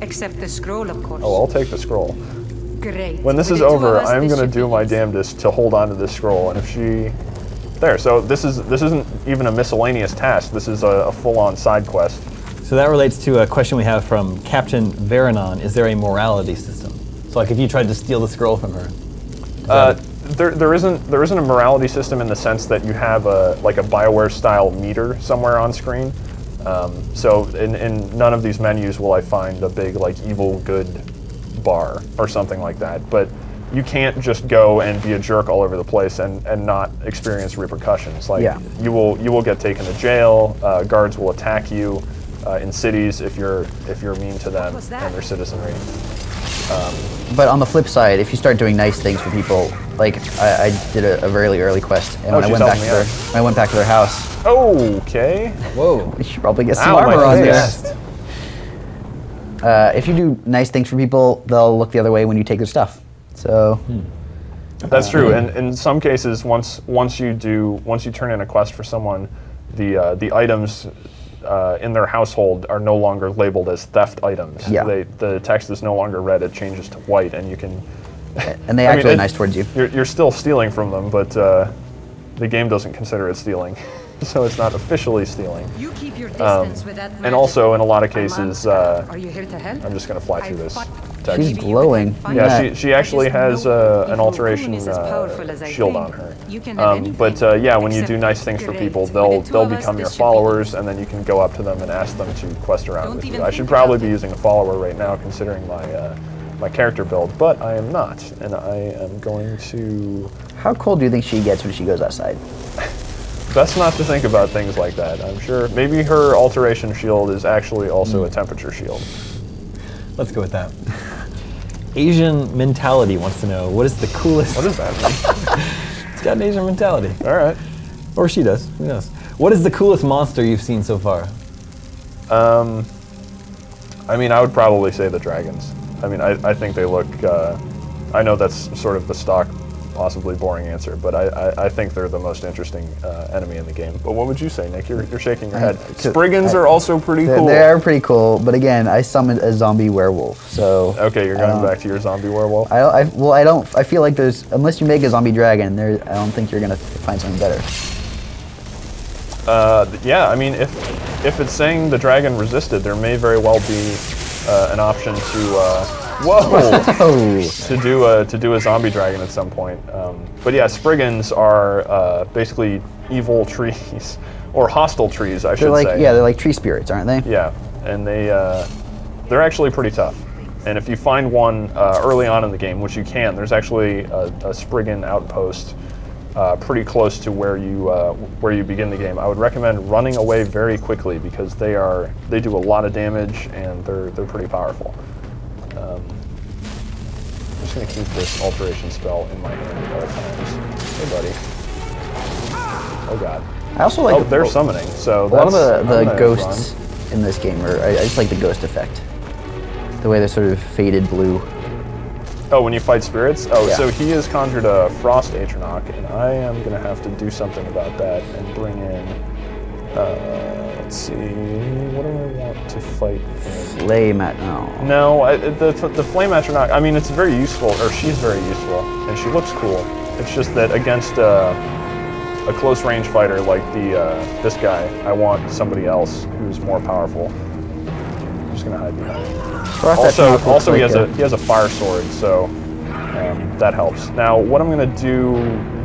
Except the scroll, of course. Oh, I'll take the scroll. Great. When this is over, I'm gonna do my damnedest to hold on to this scroll, and if she... There, so this isn't even a miscellaneous task, this is a full-on side quest. So that relates to a question we have from Captain Veranon. Is there a morality system? So like if you tried to steal the scroll from her? There isn't a morality system in the sense that you have like a BioWare style meter somewhere on screen. So in none of these menus will I find a big like evil good bar or something like that. But you can't just go and be a jerk all over the place and not experience repercussions. Like you will get taken to jail. Guards will attack you in cities if you're mean to them and their citizenry. But on the flip side, if you start doing nice things for people, like I did a really early quest, and when I went back to their house. Okay. Whoa. You should probably get some armor on this. If you do nice things for people, they'll look the other way when you take their stuff. So. That's true, and in some cases, once you turn in a quest for someone, the items in their household are no longer labeled as theft items. Yeah. The text is no longer red; it changes to white, and you can. And they act really nice towards you. You're still stealing from them, but the game doesn't consider it stealing, so it's not officially stealing. You keep your distance with that and also, in a lot of cases, are you here to help? I'm just going to fly through this text. She's glowing. Yeah, she actually has an alteration shield on her. But yeah, when you do nice things for people, they'll become your followers, and then you can go up to them and ask them to quest around with you. I should probably be using a follower right now, considering my character build, but I am not, and I am going to... How cold do you think she gets when she goes outside? Best not to think about things like that. I'm sure maybe her alteration shield is actually also a temperature shield. Let's go with that. Asian Mentality wants to know, what is the coolest... What does that mean? It's got an Asian mentality. All right. Or she does, who knows. What is the coolest monster you've seen so far? I mean, I would probably say the dragons. I mean, I think they look, I know that's sort of the stock, possibly boring answer, but I think they're the most interesting enemy in the game. But what would you say, Nick? You're shaking your head. Spriggans are also pretty cool. They are pretty cool, but again, I summoned a zombie werewolf, so... Okay, you're going back to your zombie werewolf? I feel like there's, unless you make a zombie dragon, I don't think you're gonna find something better. Yeah, I mean, if it's saying the dragon resisted, there may very well be an option to to do a zombie dragon at some point. But yeah, Spriggans are basically evil trees or hostile trees, I should say. Yeah, they're like tree spirits, aren't they? Yeah, and they're actually pretty tough. And if you find one early on in the game, which you can, there's actually a Spriggan outpost pretty close to where you begin the game. I would recommend running away very quickly because they do a lot of damage and they're pretty powerful. I'm just going to keep this alteration spell in my hand at all times. Hey, buddy. Oh god. I also like. Oh, they're summoning. So a lot of the ghosts in this game I just like the ghost effect. The way they're sort of faded blue. Oh, when you fight spirits? Oh, yeah. So he has conjured a Frost Atronach, and I am going to have to do something about that and bring in, let's see, what do I want to fight? Flame No, the Flame Atronach, I mean, it's very useful, or she's very useful, and she looks cool. It's just that against a close range fighter like this guy, I want somebody else who's more powerful. I'm just going to hide behind him. Also, he has a fire sword, so that helps. Now, what I'm going to do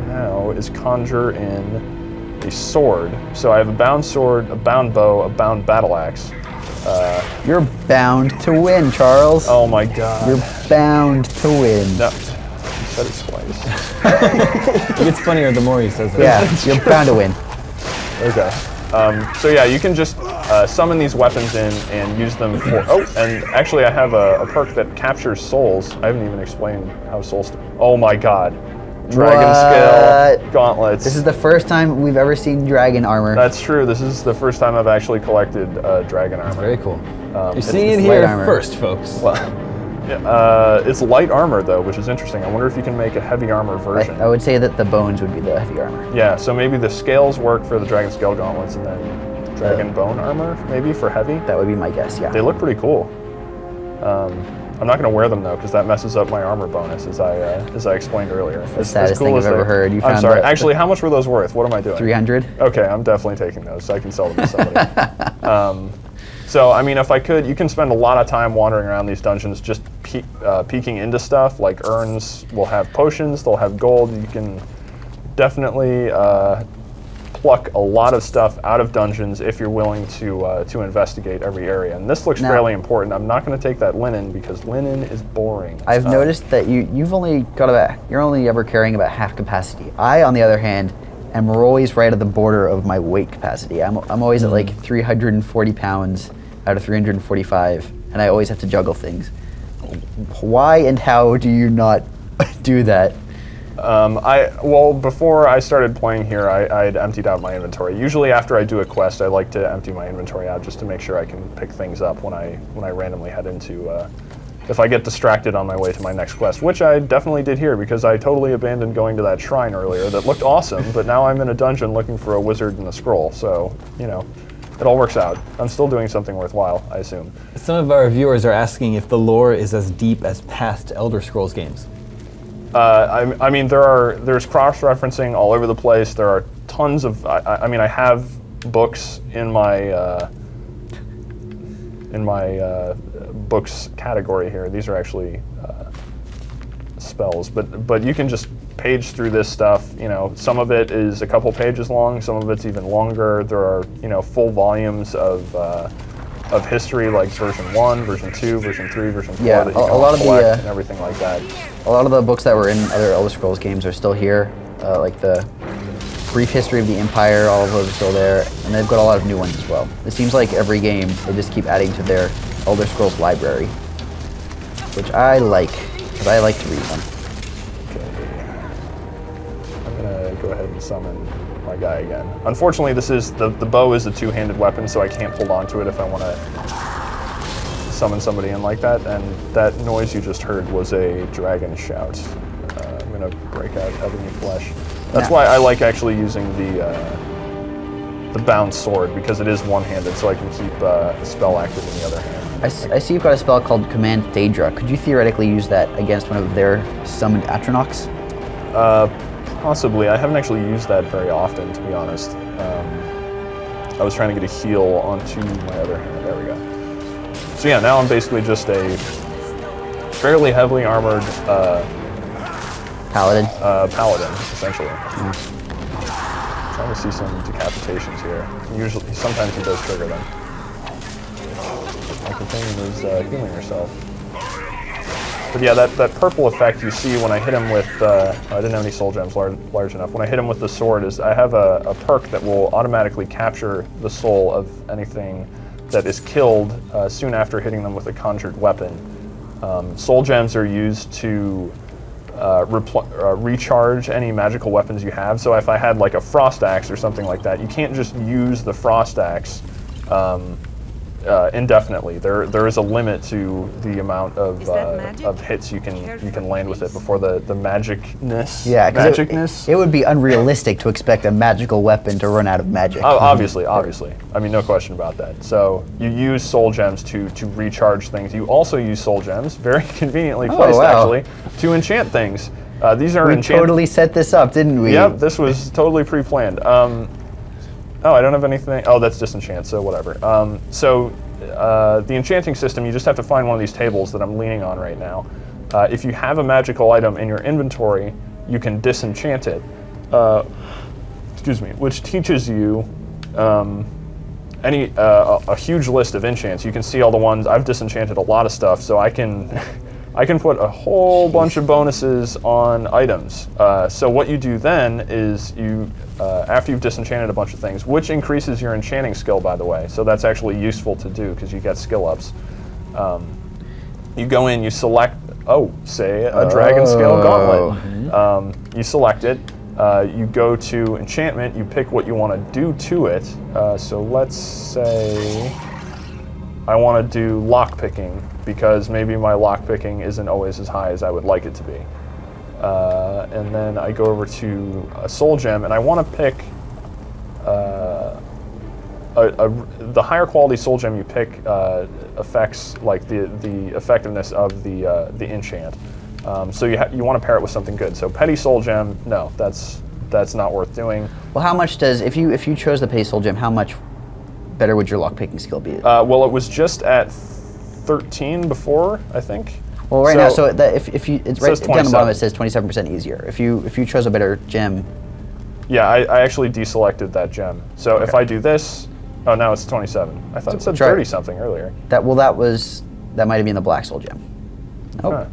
now is conjure in a sword. So I have a bound sword, a bound bow, a bound battle axe. You're bound to win, Charles. Oh my god. You're bound to win. No, you said it twice. It gets funnier the more he says it. Yeah, you're bound to win. Okay. So yeah, you can just summon these weapons in and use them for... Oh, and actually I have a perk that captures souls. I haven't even explained how souls... Oh my god. Dragon scale gauntlets. This is the first time we've ever seen dragon armor. That's true. This is the first time I've actually collected dragon armor. That's very cool. You're seeing it here first, folks. Well, it's light armor, though, which is interesting. I wonder if you can make a heavy armor version. I would say that the bones would be the heavy armor. Yeah, so maybe the scales work for the dragon scale gauntlets, and then dragon bone armor, maybe, for heavy? That would be my guess, yeah. They look pretty cool. I'm not going to wear them though, because that messes up my armor bonus, as I explained earlier. It's the saddest thing I've ever heard. I'm sorry. Actually, how much were those worth? What am I doing? 300. Okay, I'm definitely taking those, so I can sell them to somebody. So, I mean, if I could, you can spend a lot of time wandering around these dungeons just peeking into stuff. Like urns will have potions, they'll have gold. You can definitely pluck a lot of stuff out of dungeons if you're willing to investigate every area. And this looks fairly important. I'm not going to take that linen because linen is boring. I've noticed that you've only got you're only ever carrying about half capacity. I, on the other hand, am always right at the border of my weight capacity. I'm always at like 340 pounds out of 345, and I always have to juggle things. Why and how do you not do that? Well, before I started playing here, I'd emptied out my inventory. Usually after I do a quest, I like to empty my inventory out just to make sure I can pick things up when I randomly head into, if I get distracted on my way to my next quest, which I definitely did here because I totally abandoned going to that shrine earlier that looked awesome, but now I'm in a dungeon looking for a wizard and a scroll, so, you know, it all works out. I'm still doing something worthwhile, I assume. Some of our viewers are asking if the lore is as deep as past Elder Scrolls games. I mean, there's cross-referencing all over the place. There are tons of. I mean, I have books in my books category here. These are actually spells, but you can just page through this stuff. You know, some of it is a couple pages long. Some of it's even longer. There are full volumes of history, like version 1, version 2, version 3, version 4 that you can collect and everything like that. A lot of the books that were in other Elder Scrolls games are still here, like the brief history of the Empire, all of those are still there, and they've got a lot of new ones as well. It seems like every game, they just keep adding to their Elder Scrolls library, which I like, because I like to read them. Okay. I'm going to go ahead and summon my guy again. Unfortunately, the bow is a two-handed weapon, so I can't hold on to it if I want to summon somebody in like that, and that noise you just heard was a dragon shout. I'm going to break out ebony flesh. That's why I like actually using the bound sword, because it is one-handed, so I can keep a spell active in the other hand. I see you've got a spell called Command Daedra. Could you theoretically use that against one of their summoned Atronachs? Possibly. I haven't actually used that very often, to be honest. I was trying to get a heal onto my other hand. There we go. So yeah, now I'm basically just a fairly heavily armored Paladin. Paladin, essentially. Trying to see some decapitations here. Sometimes he does trigger them. My companion is healing herself. But yeah, that purple effect you see when I hit him with, I didn't have any soul gems large enough. When I hit him with the sword, is I have a perk that will automatically capture the soul of anything that is killed soon after hitting them with a conjured weapon. Soul gems are used to recharge any magical weapons you have. So if I had like a frost axe or something like that, you can't just use the frost axe indefinitely. There is a limit to the amount of hits you can land with it before the magicness. Yeah, because it would be unrealistic to expect a magical weapon to run out of magic. Obviously. I mean, no question about that. So you use soul gems to recharge things. You also use soul gems, very conveniently placed actually, to enchant things. These are We totally set this up, didn't we? Yep, this was totally pre-planned. Oh, I don't have anything. Oh, that's disenchant, so whatever. The enchanting system, you just have to find one of these tables that I'm leaning on right now. If you have a magical item in your inventory, you can disenchant it. Excuse me, which teaches you a huge list of enchants. You can see all the ones. I've disenchanted a lot of stuff, so I can put a whole bunch of bonuses on items. So what you do then is after you've disenchanted a bunch of things, which increases your enchanting skill, by the way, so that's actually useful to do because you get skill ups. You go in, you select, say a dragon scale gauntlet. You select it, you go to enchantment, you pick what you want to do to it. So let's say I want to do lock picking, because maybe my lock picking isn't always as high as I would like it to be. And then I go over to a soul gem, and I want to pick the higher quality soul gem you pick affects like the effectiveness of the enchant. So you want to pair it with something good. So petty soul gem, no, that's not worth doing. Well, how much does if you chose the petty soul gem, how much better would your lockpicking skill be? Well, it was just at 13 before, I think. Well, right now, so if you it's right down the 27. bottom, it says 27% easier. If you chose a better gem. Yeah, I actually deselected that gem. So if I do this, oh, now it's 27. I thought it said 30 something earlier. That might have been the black soul gem. Oh. Huh.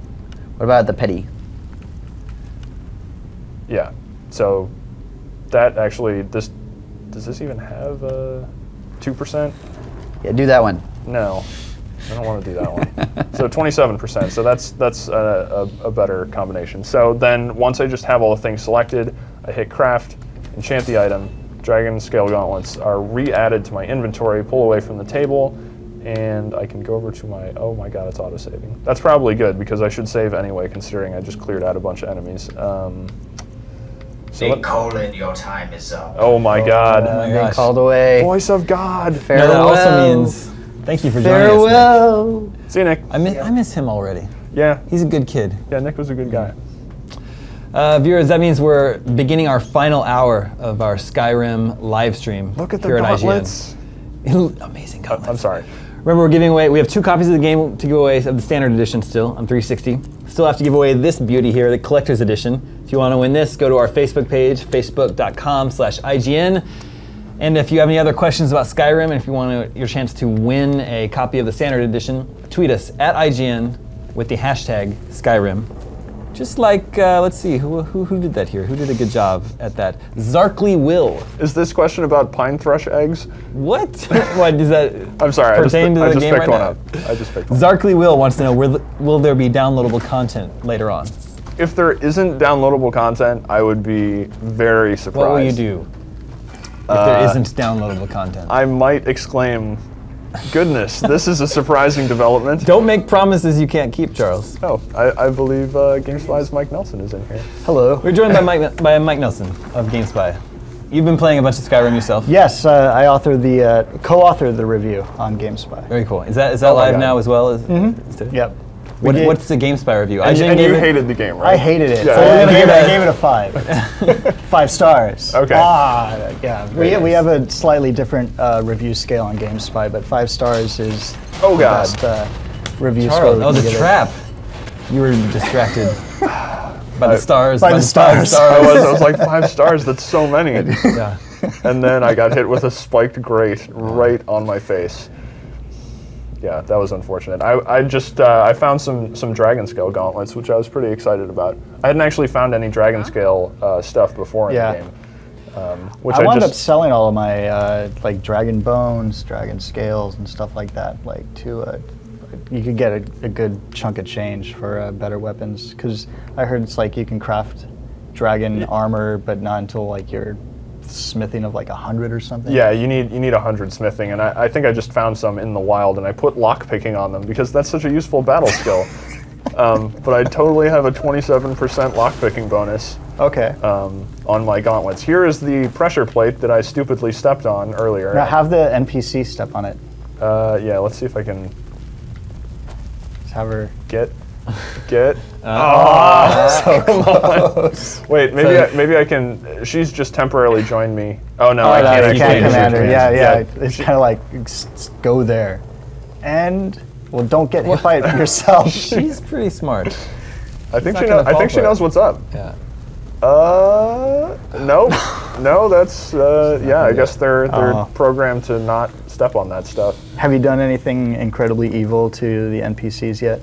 What about the petty? Yeah. So that actually does this even have 2%? Yeah, do that one. No. I don't want to do that one. So 27%. So that's a better combination. So then once I just have all the things selected, I hit craft, enchant the item, dragon scale gauntlets are re-added to my inventory, pull away from the table, and I can go over to my, oh my god, it's auto-saving. That's probably good because I should save anyway considering I just cleared out a bunch of enemies. Big Colin, your time is up. Oh my god. Being called away. Voice of God. No, Farewell. that also means thank you for joining us, Farewell. See you, Nick. Nick. I miss him already. Yeah. He's a good kid. Yeah, Nick was a good guy. Viewers, that means we're beginning our final hour of our Skyrim live stream. Look at the here gauntlets. At IGN. Amazing gauntlets. I'm sorry. Remember, we're giving away, we have 2 copies of the game to give away of the standard edition still on 360. Still have to give away this beauty here, the collector's edition. If you want to win this, go to our Facebook page, facebook.com/IGN. And if you have any other questions about Skyrim, and if you want your chance to win a copy of the standard edition, tweet us at IGN with the hashtag Skyrim. Just like, let's see, who did that here? Who did a good job at that? Zarkly Will. Is this question about pine thrush eggs? What? What does that I'm sorry, pertain to I the just game picked right one now? up. I just picked one. Zarkly Will wants to know, will there be downloadable content later on? If there isn't downloadable content, I would be very surprised. What will you do if there isn't downloadable content? I might exclaim, goodness, this is a surprising development. Don't make promises you can't keep, Charles. Oh, I believe GameSpy's Mike Nelson is in here. Hello. We're joined by Mike Nelson of GameSpy. You've been playing a bunch of Skyrim yourself. Yes, I co-authored the review on GameSpy. Very cool. Is that live now as well? Yep. What's the GameSpy review? And you hated the game, right? I hated it. Yeah. So we're gonna I gave it a 5. 5 stars. Okay. Yeah. We have a slightly different review scale on GameSpy, but 5 stars is Oh, the God. best review Charles, score. oh, we can the give it. trap. You were distracted by the stars. by the stars. I was like, 5 stars, that's so many. Yeah. And then I got hit with a spiked grate right on my face. Yeah, that was unfortunate. I found some dragon scale gauntlets, which I was pretty excited about. I hadn't actually found any dragon scale stuff before in the game. Which I wound up selling all of my like dragon bones, dragon scales, and stuff like that. Like you could get a good chunk of change for better weapons. Because I heard it's like you can craft dragon armor, but not until like you're smithing of like 100 or something. Yeah, you need 100 smithing, and I think I just found some in the wild, and I put lockpicking on them because that's such a useful battle skill. But I totally have a 27% lockpicking bonus. Okay. On my gauntlets. Here is the pressure plate that I stupidly stepped on earlier. Now have the NPC step on it. Yeah, let's see if I can Just have her get. so close. Wait, maybe I can. She's just temporarily joined me. Oh no, I can't You actually. can't command her. Yeah. Yeah. It's kind of like go there, and well, don't get hit by it yourself. She's pretty smart. I think not she gonna knows. I fall think she for it. knows what's up. Yeah. No, no. That's yeah. I guess they're programmed to not step on that stuff. Have you done anything incredibly evil to the NPCs yet?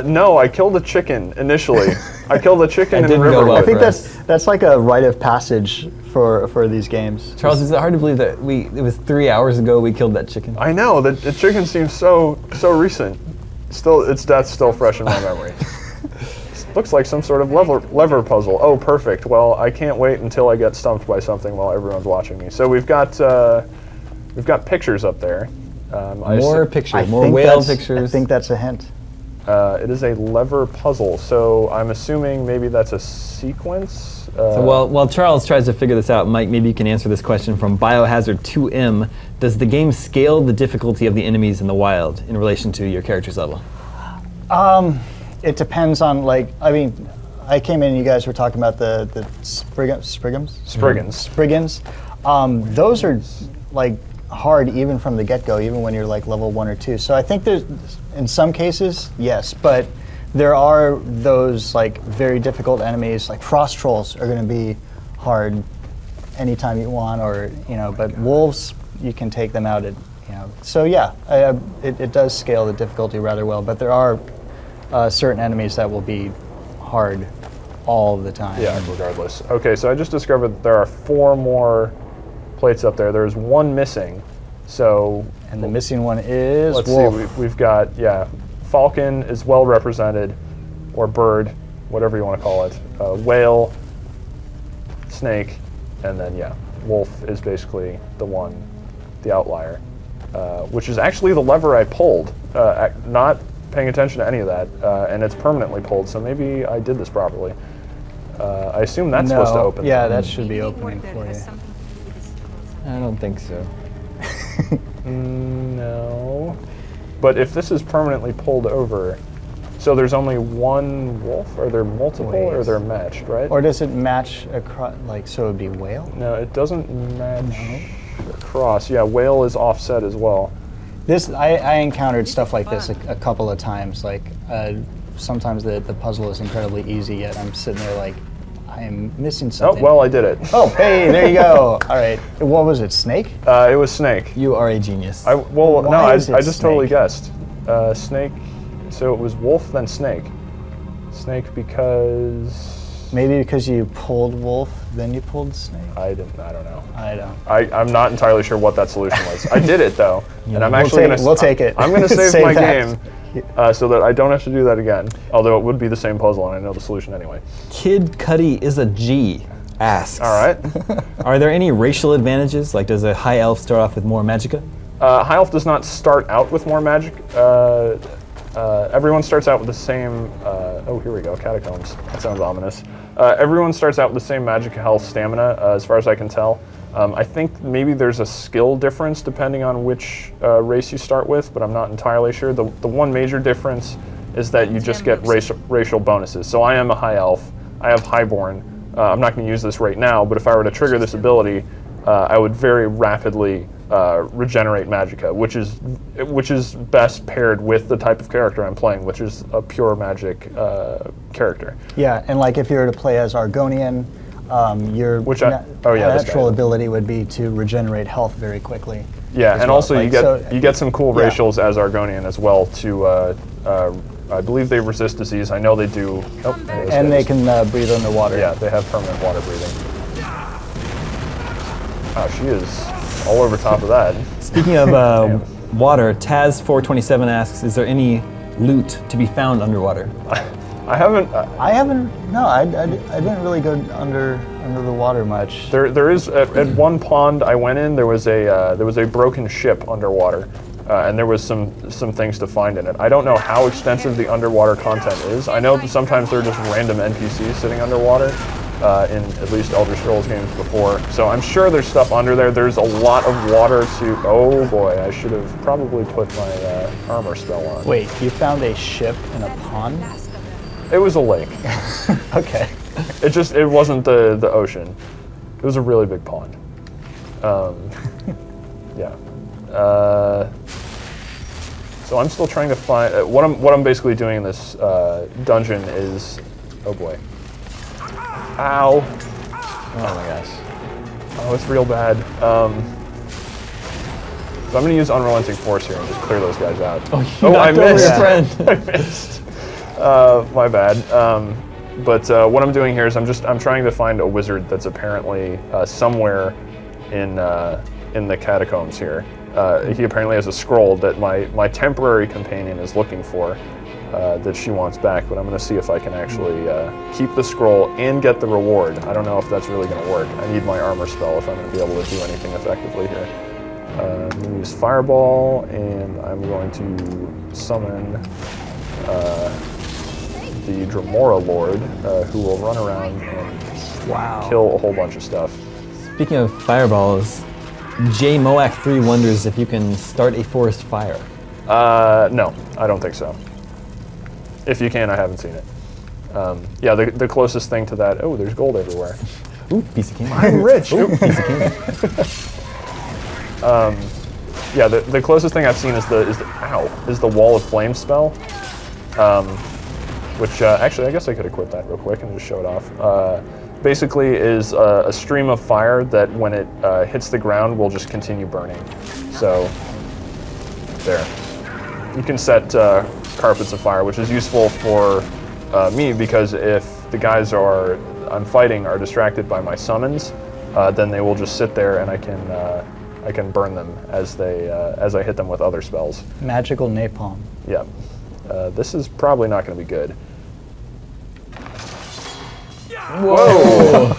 No, I killed a chicken initially. I killed a chicken in didn't go Riverwood. well I think for us. that's like a rite of passage for these games. Charles, is it hard to believe that it was 3 hours ago we killed that chicken? I know the chicken seems so recent. Still, its death's still fresh in my memory. Looks like some sort of lever puzzle. Oh, perfect. Well, I can't wait until I get stumped by something while everyone's watching me. So we've got pictures up there. More pictures, more think whale that's- pictures. I think that's a hint. It is a lever puzzle, so I'm assuming maybe that's a sequence. So while Charles tries to figure this out, Mike, maybe you can answer this question from Biohazard 2M. Does the game scale the difficulty of the enemies in the wild in relation to your character's level? It depends on, like, I mean, I came in and you guys were talking about the Spriggans? Spriggans. Those are, like, hard even from the get-go, even when you're, like, level 1 or 2. So I think there's, in some cases, yes, but there are those, like, very difficult enemies, like frost trolls are going to be hard anytime you want, or, you know, but wolves, you can take them out at, you know. So yeah, it does scale the difficulty rather well, but there are certain enemies that will be hard all the time. Yeah, regardless. Okay, so I just discovered that there are 4 more plates up there. There's 1 missing, so... And the missing one is Let's wolf. see, we've got, yeah, falcon is well represented, or bird, whatever you want to call it. Whale, snake, and then, yeah, wolf is basically the outlier, which is actually the lever I pulled, not paying attention to any of that, and it's permanently pulled, so maybe I did this properly. I assume that's supposed to open. Yeah, that should be opening for you. I don't think so. No. But if this is permanently pulled over, so there's only 1 wolf? Are there multiple, or they're matched, right? Or does it match across, like, so it would be whale? No, it doesn't match across. Yeah, whale is offset as well. This, I encountered stuff like this a couple of times. Like, sometimes the puzzle is incredibly easy, yet I'm sitting there like, I am missing something. Oh, well, I did it. Oh, hey, there you go. All right. What was it, snake? It was snake. You are a genius. I just snake? totally guessed. Snake, so it was wolf, then snake. Snake because... Maybe because you pulled wolf, then you pulled snake? I don't know. I don't. I'm not entirely sure what that solution was. I did it, though, and I'm actually going to... We'll take it. I'm going to save my that. game so that I don't have to do that again, although it would be the same puzzle, and I know the solution anyway. Kid Cuddy is a G asks. All right. Are there any racial advantages? Like, does a high elf start off with more magicka? High elf does not start out with more magic. Everyone starts out with the same... oh, here we go, catacombs. That sounds ominous. Everyone starts out with the same magic, health, stamina, as far as I can tell. I think maybe there's a skill difference depending on which race you start with, but I'm not entirely sure. The one major difference is that you just get racial bonuses. So I am a high elf. I have highborn. I'm not going to use this right now, but if I were to trigger this ability, I would very rapidly regenerate magicka, which is best paired with the type of character I'm playing, which is a pure magic character. Yeah, and like if you were to play as Argonian, your natural ability would be to regenerate health very quickly. Yeah, and also you get some cool racials as Argonian as well. I believe they resist disease. I know they do. Oh, and they can breathe underwater. Yeah, they have permanent water breathing. Wow, she is all over top of that. Speaking of water, Taz427 asks, is there any loot to be found underwater? I haven't. No, I didn't really go under the water much. There is at one pond I went in. There was a broken ship underwater, and there was some things to find in it. I don't know how extensive the underwater content is. I know that sometimes there are just random NPCs sitting underwater. In at least Elder Scrolls games before. So I'm sure there's stuff under there. There's a lot of water to... Oh boy, I should have probably put my armor spell on. Wait, you found a ship in a pond? It was a lake. Okay. It wasn't the ocean. It was a really big pond. Yeah. So I'm still trying to find... what I'm basically doing in this dungeon is... Oh boy. Ow. Oh my gosh. Oh, it's real bad. So I'm going to use Unrelenting Force here and just clear those guys out. Oh, I missed. Your friend. I missed. My bad. But what I'm doing here is I'm trying to find a wizard that's apparently somewhere in the catacombs here. He apparently has a scroll that my temporary companion is looking for. That she wants back, but I'm going to see if I can actually keep the scroll and get the reward. I don't know if that's really going to work. I need my armor spell if I'm going to be able to do anything effectively here. I'm going to use Fireball, and I'm going to summon the Dremora Lord, who will run around and kill a whole bunch of stuff. Speaking of fireballs, J Moak 3 wonders if you can start a forest fire. No, I don't think so. If you can, I haven't seen it. Yeah, the closest thing to that. Oh, there's gold everywhere. Ooh, piece of candy. I'm rich. Ooh, piece of candy. Yeah, the closest thing I've seen is the Wall of Flame spell, which actually I guess I could equip that real quick and just show it off. Basically, is a stream of fire that when it hits the ground will just continue burning. So there, you can set carpets of fire, which is useful for me because if the guys I'm fighting are distracted by my summons, then they will just sit there and I can burn them as I hit them with other spells. Magical napalm. Yeah. This is probably not going to be good. Whoa!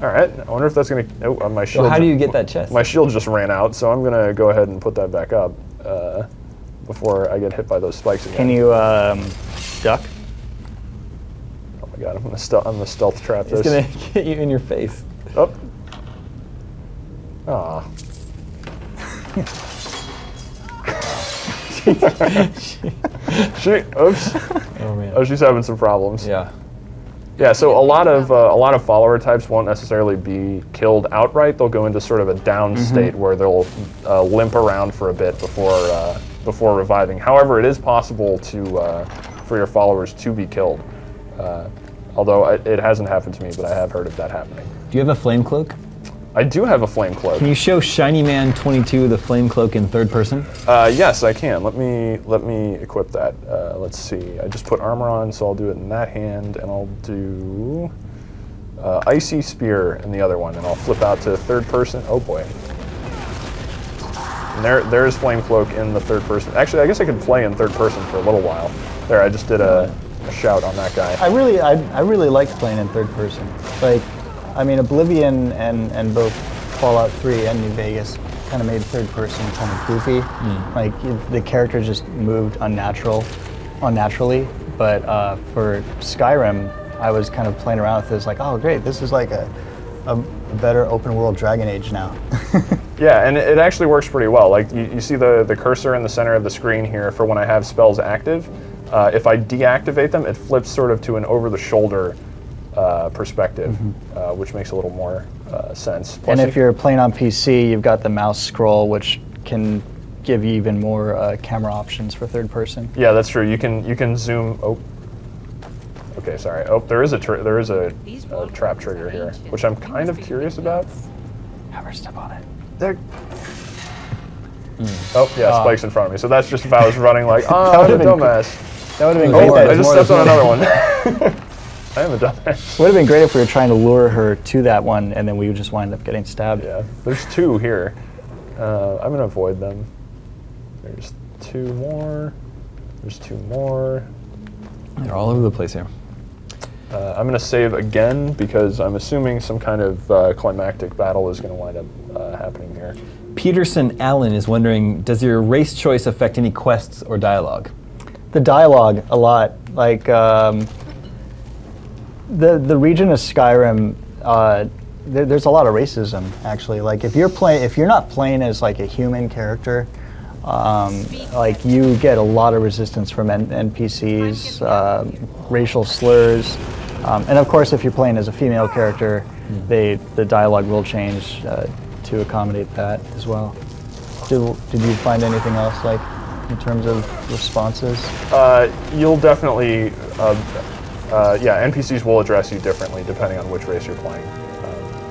All right. I wonder if that's going to. Oh, my shield. So how do you get that chest? My shield just ran out, so I'm going to go ahead and put that back up before I get hit by those spikes again. Can you duck? Oh my god! I'm gonna stealth trap this. It's gonna get you in your face. Oh. Ah. Oops. Oh man. Oh, she's having some problems. Yeah. Yeah. So a lot of follower types won't necessarily be killed outright. They'll go into sort of a down state where they'll limp around for a bit before reviving. However, it is possible for your followers to be killed. Although it hasn't happened to me, but I have heard of that happening. Do you have a flame cloak? I do have a flame cloak. Can you show Shiny Man 22 the flame cloak in third person? Yes, I can. Let me equip that. Let's see. I just put armor on, so I'll do it in that hand, and I'll do Icy Spear in the other one, and I'll flip out to third person. Oh boy. And there's flame cloak in the third person. Actually, I guess I could play in third person for a little while. There, I just did a shout on that guy. I really liked playing in third person. Like, I mean, Oblivion and both Fallout 3 and New Vegas kind of made third person kind of goofy. Like the character just moved unnaturally. But for Skyrim, I was kind of playing around with this, like, oh great, this is like a better open world Dragon Age now. Yeah, and it actually works pretty well. Like you see the cursor in the center of the screen here for when I have spells active. If I deactivate them, it flips sort of to an over-the-shoulder perspective, which makes a little more sense. Plus and if you're playing on PC, you've got the mouse scroll, which can give you even more camera options for third person. Yeah, that's true. You can zoom. Oh, okay, sorry. Oh, there is a trap trigger here, which I'm kind of curious about. Never step on it. There. Oh yeah, spikes in front of me. So that's just if I was running like, oh, I'm a dumbass. That would have been Oh, great. I just stepped on another one. I am a dumbass. Would have been great if we were trying to lure her to that one, and then we would just wind up getting stabbed. Yeah, there's two here. I'm gonna avoid them. There's two more. There's two more. They're all over the place here. I'm gonna save again because I'm assuming some kind of climactic battle is gonna wind up happening here. Peterson Allen is wondering, does your race choice affect any quests or dialogue? The dialogue a lot. Like the region of Skyrim, there's a lot of racism actually. Like if you're not playing as like a human character, like you get a lot of resistance from NPCs, racial slurs, and of course if you're playing as a female character, the dialogue will change to accommodate that as well. Did you find anything else like in terms of responses? You'll definitely, yeah, NPCs will address you differently depending on which race you're playing.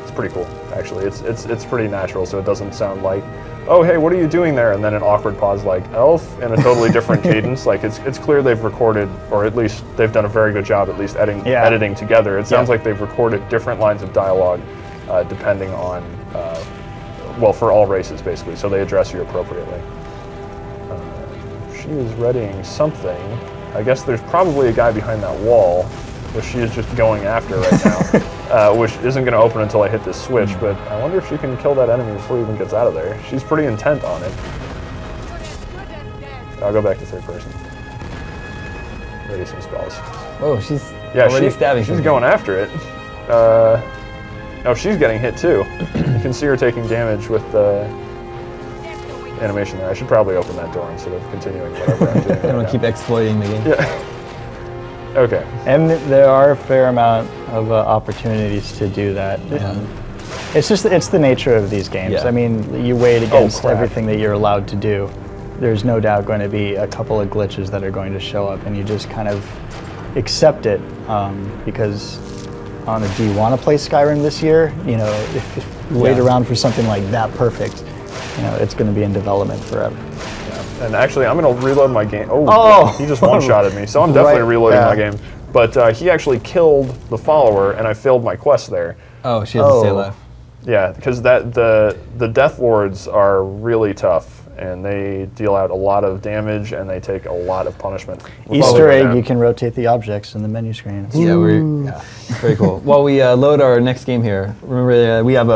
It's pretty cool, actually. It's pretty natural, so it doesn't sound like, oh, hey, what are you doing there? And then an awkward pause like elf in a totally different cadence. Like it's clear they've recorded, or at least they've done a very good job at least editing together. It sounds like they've recorded different lines of dialogue depending on, well, for all races basically, so they address you appropriately. She is readying something. I guess there's probably a guy behind that wall, which she is just going after right now, which isn't going to open until I hit this switch, but I wonder if she can kill that enemy before he even gets out of there. She's pretty intent on it. I'll go back to third person. ready some spells. Oh, she's Yeah, already stabbing. she's going after it. Oh, she's getting hit too. You can see her taking damage with the animation there. I should probably open that door instead of continuing whatever I'm doing. I'm gonna keep exploiting the game. Yeah. Okay. And there are a fair amount of opportunities to do that. It's the nature of these games. Yeah. I mean, you weigh it against crap. everything that you're allowed to do. There's no doubt going to be a couple of glitches that are going to show up, and you just kind of accept it because, do you want to play Skyrim this year? You know, if you wait around for something like that perfect, you know, it's going to be in development forever. And actually, I'm going to reload my game. Oh! He just one-shotted me, so I'm definitely Right, reloading yeah. my game. But he actually killed the follower, and I failed my quest there. Oh, she has to stay alive. Yeah, because the Death Lords are really tough, and they deal out a lot of damage, and they take a lot of punishment. Easter egg, you can rotate the objects in the menu screen. Yeah, very cool. While we load our next game here, remember we have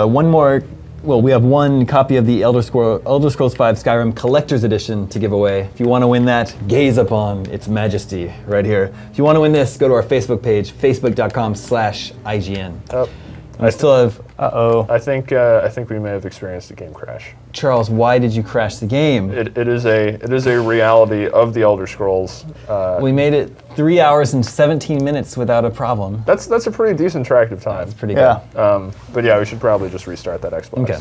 we have one copy of the Elder Scrolls V Skyrim Collector's Edition to give away. If you want to win that, gaze upon its majesty right here. If you want to win this, go to our Facebook page, facebook.com/IGN. I still have. I think we may have experienced a game crash. Charles, why did you crash the game? It is a reality of the Elder Scrolls. We made it 3 hours and 17 minutes without a problem. That's a pretty decent track of time. That's pretty good. But yeah, we should probably just restart that Xbox. Okay.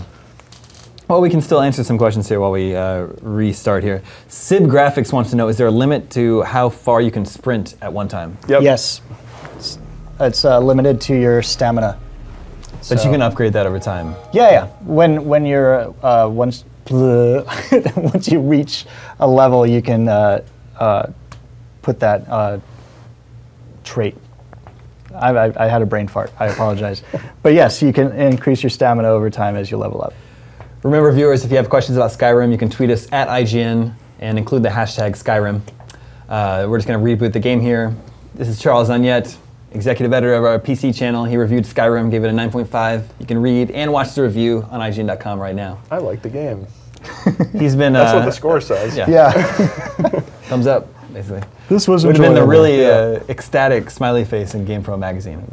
Well, we can still answer some questions here while we restart here. Sib Graphics wants to know, is there a limit to how far you can sprint at one time? Yep. Yes. It's limited to your stamina. But you can upgrade that over time. Yeah. When you're once you reach a level, you can put that trait. I had a brain fart. I apologize. But yes, you can increase your stamina over time as you level up. Remember, viewers, if you have questions about Skyrim, you can tweet us at IGN and include the hashtag Skyrim. We're just going to reboot the game here. This is Charles Unyett, executive editor of our PC channel. He reviewed Skyrim, gave it a 9.5. You can read and watch the review on IGN.com right now. I like the game. He's been. That's what the score says. Yeah. Thumbs up, basically. This was Would have been the enjoyable. really ecstatic smiley face in GamePro magazine.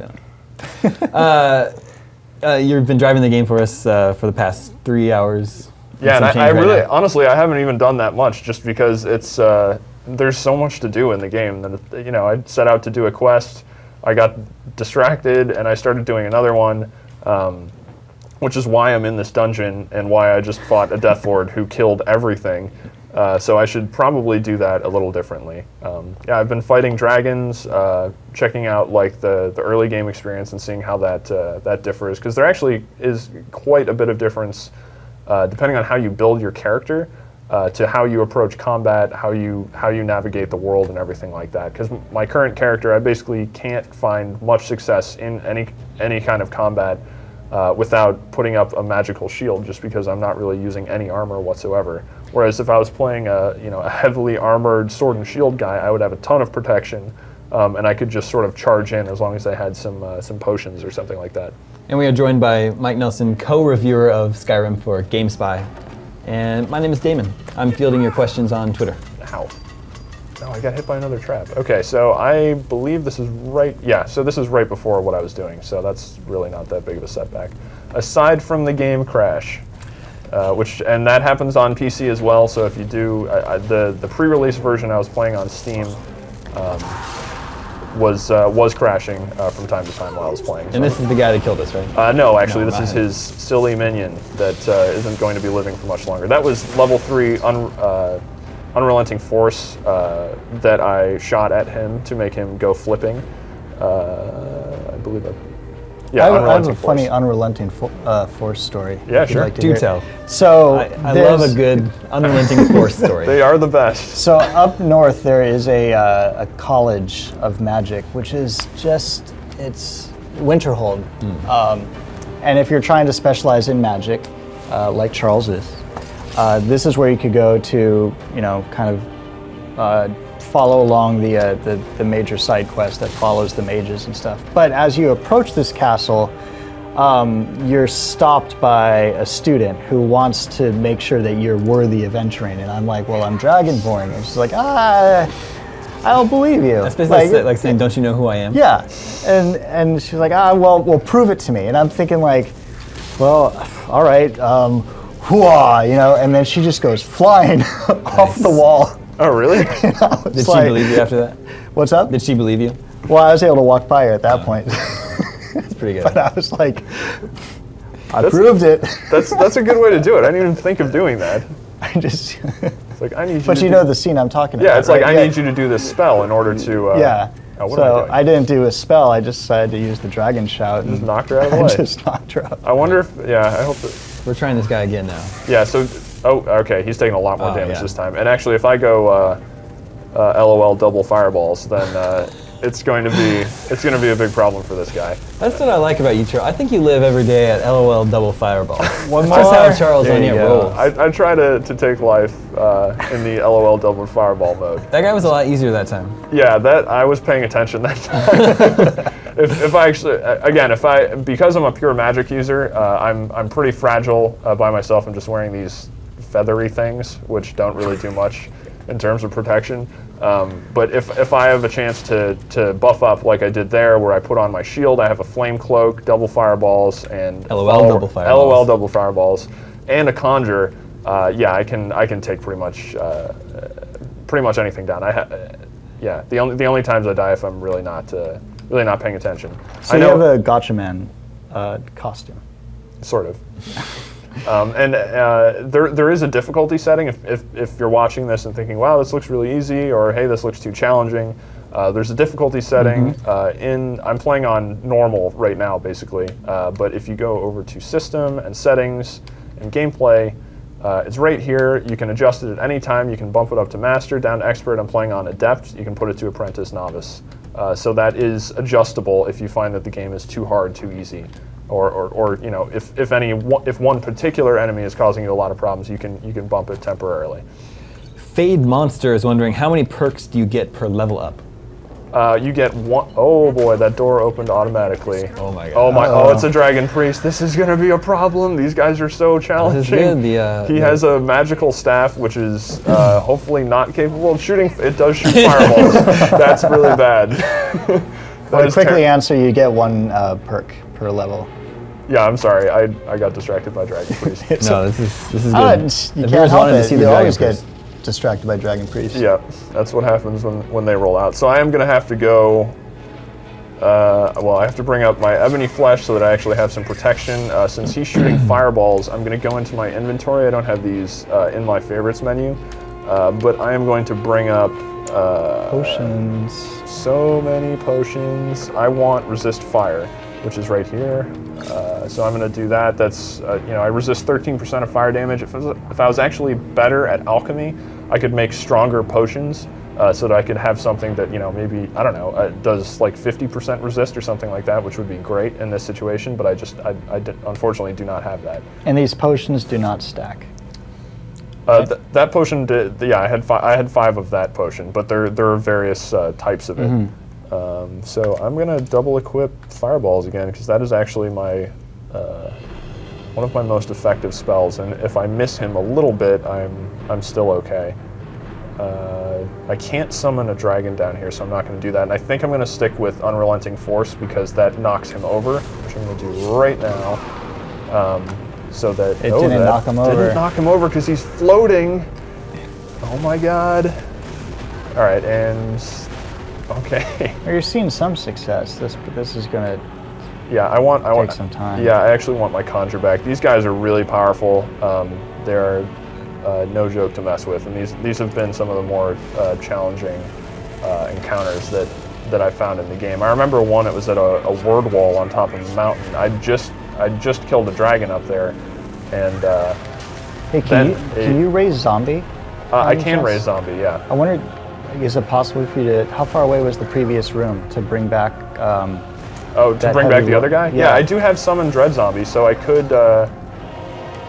You've been driving the game for us for the past 3 hours. Yeah, and Some I change right really, now. honestly, I haven't even done that much just because it's there's so much to do in the game that I set out to do a quest. I got distracted and I started doing another one, which is why I'm in this dungeon and why I just fought a Death Lord who killed everything. So I should probably do that a little differently. Yeah, I've been fighting dragons, checking out like the early game experience and seeing how that differs, because there actually is quite a bit of difference depending on how you build your character. To how you approach combat, how you navigate the world, and everything like that. Because my current character, I basically can't find much success in any kind of combat without putting up a magical shield, just because I'm not really using any armor whatsoever. Whereas if I was playing a heavily armored sword and shield guy, I would have a ton of protection, and I could just sort of charge in as long as I had some potions or something like that. And we are joined by Mike Nelson, co-reviewer of Skyrim for GameSpy. And my name is Damon. I'm fielding your questions on Twitter. Ow. Oh, I got hit by another trap. Okay, so I believe this is right. Yeah, so this is right before what I was doing, so that's really not that big of a setback. Aside from the game crash, and that happens on PC as well, so if you do, the pre-release version I was playing on Steam was crashing from time to time while I was playing. And this is the guy that killed us, right? No, actually, this is his silly minion that isn't going to be living for much longer. That was level 3 Unrelenting Force that I shot at him to make him go flipping. I believe that. Yeah, I have a Force. funny Unrelenting Force story. Yeah, if you'd sure. like to Do hear it. tell. So I love a good Unrelenting Force story. They are the best. So up north there is a college of magic, which is it's Winterhold. And if you're trying to specialize in magic, like Charles is, this is where you could go to, kind of follow along the major side quest that follows the mages and stuff. But as you approach this castle, you're stopped by a student who wants to make sure that you're worthy of entering. And I'm like, well, I'm Dragonborn. And she's like, I'll believe you. That's basically like saying, don't you know who I am? Yeah, and she's like, well, prove it to me. And I'm thinking like, well, all right, hooah, you know. And then she just goes flying off the wall. Oh, really? You know, Did she believe you after that? What's up? Did she believe you? Well, I was able to walk by her at that point. That's pretty good. But I was like, I proved it. That's a good way to do it. I didn't even think of doing that. I just. It's like, I need you. But you know the scene I'm talking about. Yeah, it's like right? I need you to do this spell in order to. Yeah. Oh, what am So doing? I didn't do a spell. I just decided to use the dragon shout. Just and knocked her out of the I way. just knocked her out. I wonder if. Yeah, I hope that. We're trying this guy again now. Yeah. So. Oh, okay. He's taking a lot more damage yeah. this time. And actually, if I go LOL double fireballs, then it's going to be a big problem for this guy. That's what I like about you, Charles. I think you live every day at LOL double fireball. One That's more. how Charles There you Onion go. rolls. I try to take life in the LOL double fireball mode. That guy was a lot easier that time. Yeah, that I was paying attention that time. if I actually, again, because I'm a pure magic user, I'm pretty fragile by myself. I'm just wearing these feathery things, which don't really do much in terms of protection. But if I have a chance to buff up like I did there, where I put on my shield, I have a flame cloak, double fireballs, and LOL double fireballs. LOL double fireballs, and a conjure. Yeah, I can take pretty much anything down. Yeah, the only times I die if I'm really not paying attention. So you have a Gotcha Man costume. Sort of. And there is a difficulty setting if you're watching this and thinking, wow, this looks really easy, or hey, this looks too challenging. There's a difficulty setting. I'm playing on normal right now, basically. But if you go over to System and Settings and Gameplay, it's right here. You can adjust it at any time. You can bump it up to Master, down to Expert. I'm playing on Adept. You can put it to Apprentice, Novice. So that is adjustable if you find that the game is too hard, too easy. Or you know, if one particular enemy is causing you a lot of problems, you can bump it temporarily. Fade Monster is wondering, how many perks do you get per level up? You get one. Oh boy, that door opened automatically. Oh my god. Oh my. Oh, it's a dragon priest. This is gonna be a problem. These guys are so challenging. This is good. He has a magical staff, which is hopefully not capable of shooting. It does shoot fireballs. That's really bad. To quickly answer, you get one perk per level. Yeah, I'm sorry. I got distracted by dragon priest. No, this is good. You If can't help wanted to it. see You the always dragon get priest. distracted by dragon priest. Yeah, that's what happens when they roll out. So I am going to have to go, well, I have to bring up my ebony flesh so that I actually have some protection. Since he's shooting fireballs, I'm going to go into my inventory. I don't have these in my favorites menu, but I am going to bring up Potions. so many potions. I want resist fire, which is right here. So I'm going to do that. That's, you know, I resist 13% of fire damage. If I was actually better at alchemy, I could make stronger potions so that I could have something that, you know, maybe, I don't know, does like 50% resist or something like that, which would be great in this situation, but I unfortunately do not have that. And these potions do not stack. That potion did, yeah, I had 5 of that potion, but there are various types of it. So I'm gonna double equip fireballs again, because that is actually my one of my most effective spells, and if I miss him a little bit, I'm still okay. I can't summon a dragon down here, so I'm not going to do that, and I think I'm going to stick with Unrelenting Force because that knocks him over, which I'm going to do right now. So that It didn't knock him over. Didn't knock him over because he's floating. Oh my god! All right, and okay. Well, you're seeing some success. This is gonna. Yeah, I want some time. Yeah, I actually want my conjure back. These guys are really powerful. They're no joke to mess with, and these have been some of the more challenging encounters that I found in the game. I remember one. It was at a word wall on top of a mountain. I just killed a dragon up there, and Hey, can you raise zombie? I can raise zombie. Yeah. I wondered, is it possible for you to? How far away was the previous room to bring back? Oh, to bring back the other guy? Yeah. Yeah, I do have summon dread zombie, so I could.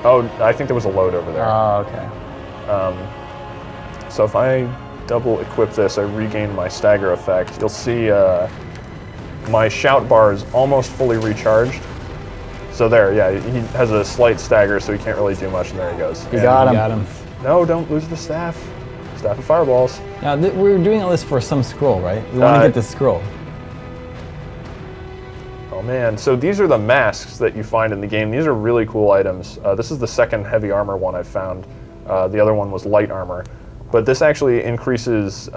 Oh, I think there was a load over there. Oh, okay. So if I double equip this, I regain my stagger effect. You'll see my shout bar is almost fully recharged. So there, yeah, he has a slight stagger, so he can't really do much, and there he goes. You got him. Got him. No, don't lose the staff. Staff Staff of Fireballs. Now, we're doing all this for some scroll, right? We want to get this scroll. Oh man, so these are the masks that you find in the game. These are really cool items. This is the second heavy armor one I've found. The other one was light armor. But this actually increases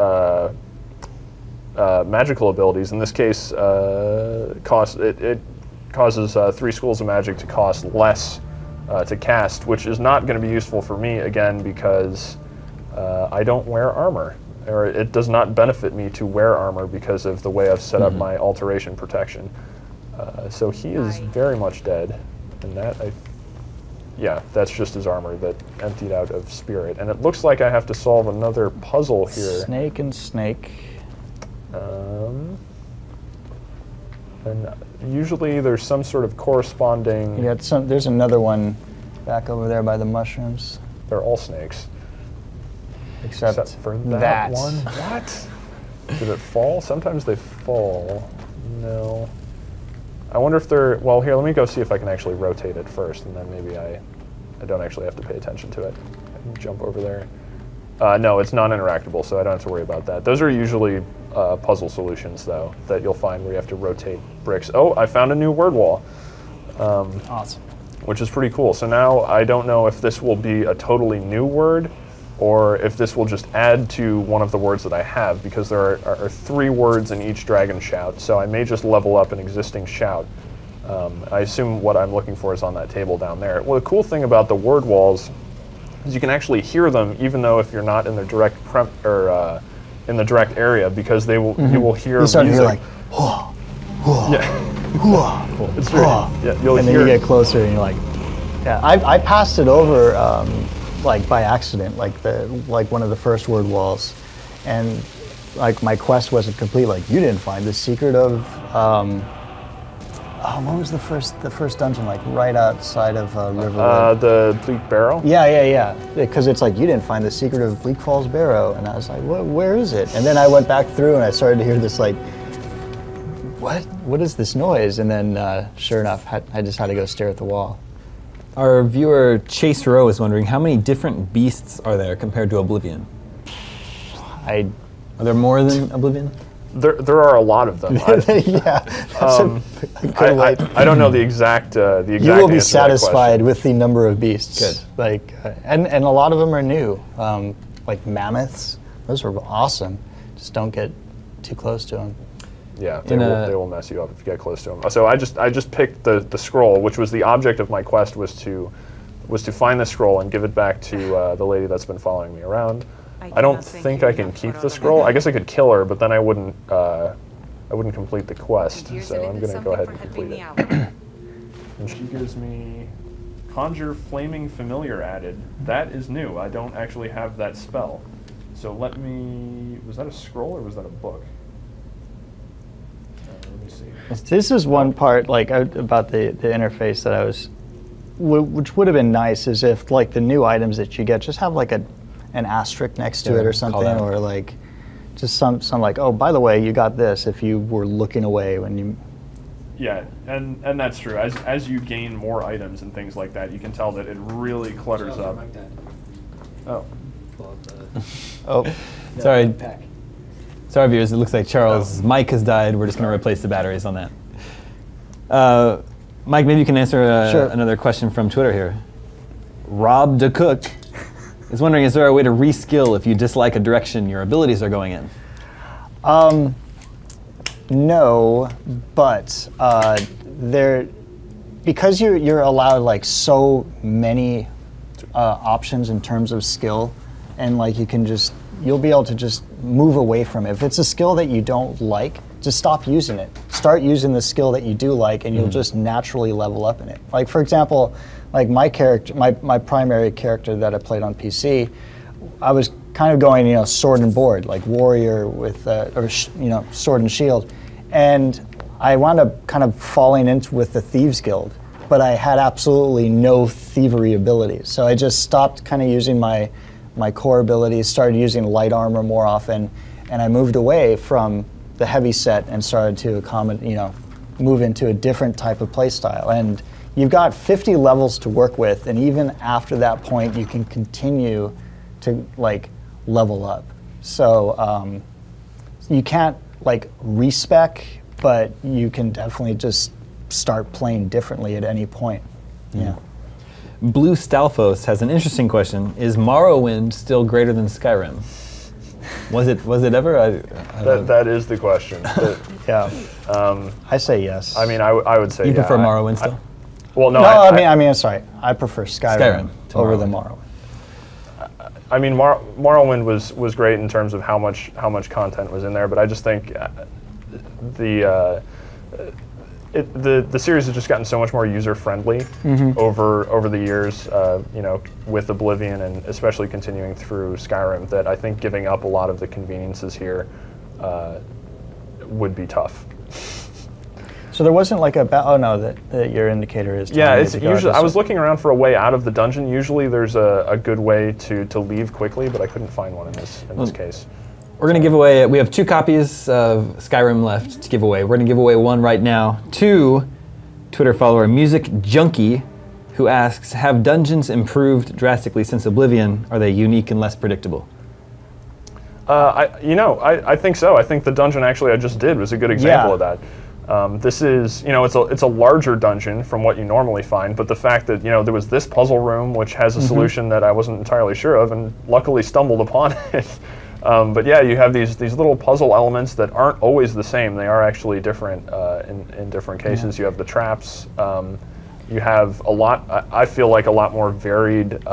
magical abilities. In this case, it causes 3 schools of magic to cost less to cast, which is not going to be useful for me, again, because I don't wear armor. Or it does not benefit me to wear armor because of the way I've set up my alteration protection. So he is very much dead, and that yeah, that's just his armor that emptied out of spirit. And it looks like I have to solve another puzzle here. Snake and snake. And usually there's some sort of corresponding. You got some. There's another one back over there by the mushrooms. They're all snakes. Except for that one. What? Did it fall? Sometimes they fall. No. I wonder if they're, well, here, let me go see if I can actually rotate it first, and then maybe I don't actually have to pay attention to it. I can jump over there. No, it's non-interactable, so I don't have to worry about that. Those are usually puzzle solutions, though, that you'll find where you have to rotate bricks. Oh, I found a new word wall. Awesome. Which is pretty cool. So now I don't know if this will be a totally new word, or if this will just add to one of the words that I have, because there are 3 words in each dragon shout, so I may just level up an existing shout. I assume what I'm looking for is on that table down there. Well, the cool thing about the word walls is you can actually hear them even though if you're not in the direct in the direct area, because they will you will hear music. You hear like, whoa, whoa, yeah, whoa, it's true. Yeah, you'll and hear. then you get closer and you're like, yeah. I passed it over. Like by accident, like one of the first word walls, and like my quest wasn't complete. Like you didn't find the secret of what was the first dungeon, like right outside of Riverwood? The Bleak Barrow. Yeah. Because it's like you didn't find the secret of Bleak Falls Barrow, and I was like, where is it? And then I went back through and I started to hear this like, what is this noise? And then sure enough, I just had to go stare at the wall. Our viewer Chase Rowe is wondering, how many different beasts are there compared to Oblivion? Are there more than Oblivion? There are a lot of them. Yeah, I don't know the exact You will be satisfied with the number of beasts. Good. Like, and a lot of them are new. Like mammoths, those are awesome. Just don't get too close to them. Yeah, they will mess you up if you get close to them. So I just picked the scroll, which was the object of my quest, was to find the scroll and give it back to the lady that's been following me around. I don't think I can keep the scroll. I guess I could kill her, but then I wouldn't complete the quest. So I'm going to go ahead and complete it. And she gives me Conjure Flaming Familiar added. That is new. I don't actually have that spell. So let me. Was that a scroll or was that a book? Let me see. This is one part like about the interface that I was, which would have been nice, is if like the new items that you get just have like an asterisk next to it or something, or like just some like, oh, by the way, you got this if you were looking away when you. Yeah, and that's true. As you gain more items and things like that, you can tell that it really clutters up. Oh. Oh. Sorry. Sorry, viewers. It looks like Charles' mic has died. We're just going to replace the batteries on that. Mike, maybe you can answer another question from Twitter here. Rob the Cook is wondering, is there a way to reskill if you dislike a direction your abilities are going in? No, but because you're allowed like so many options in terms of skill, and like you'll be able to just move away from it. If it's a skill that you don't like, just stop using it. Start using the skill that you do like, and you'll just naturally level up in it. Like for example, like my character, my primary character that I played on PC, I was kind of going, sword and board, like warrior with, sword and shield, and I wound up kind of falling into with the Thieves Guild, but I had absolutely no thievery abilities. So I just stopped kind of using my core abilities, started using light armor more often, and I moved away from the heavy set and started to move into a different type of playstyle. And you've got 50 levels to work with, and even after that point, you can continue to like level up. So you can't like respec, but you can definitely just start playing differently at any point. Yeah. Blue Stalfos has an interesting question. Is Morrowind still greater than Skyrim? Was it ever? That is the question. Yeah. I say yes. I mean, I would say You prefer Morrowind still? Well, no. No, I mean, I'm sorry. I prefer Skyrim to over Morrowind. the Morrowind. I mean, Morrowind was great in terms of how much content was in there, but I just think the series has just gotten so much more user friendly over the years, you know, with Oblivion and especially continuing through Skyrim, that I think giving up a lot of the conveniences here would be tough. So there wasn't like oh no, that your indicator is. Yeah, it's usually. I was looking around for a way out of the dungeon. Usually, there's a good way to leave quickly, but I couldn't find one in this case. We're going to give away, we have 2 copies of Skyrim left to give away. We're going to give away one right now to Twitter follower Music Junkie, who asks, have dungeons improved drastically since Oblivion? Are they unique and less predictable? I think so. I think the dungeon actually I just did was a good example of that. This is, you know, it's a larger dungeon from what you normally find, but the fact that, you know, there was this puzzle room which has a solution that I wasn't entirely sure of and luckily stumbled upon it. But yeah, you have these little puzzle elements that aren't always the same. They are actually different in different cases. You have the traps. You have a lot, I feel like a lot more varied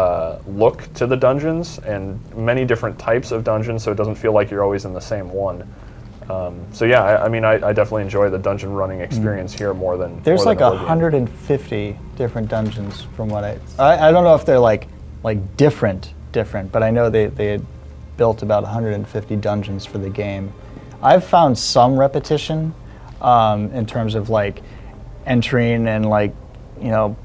look to the dungeons and many different types of dungeons, so it doesn't feel like you're always in the same one. So yeah, I mean, I definitely enjoy the dungeon running experience here more than There's more like than Oblivion. 150 different dungeons from what I don't know if they're like different, but I know they had built about 150 dungeons for the game. I've found some repetition in terms of like entering and like, you know,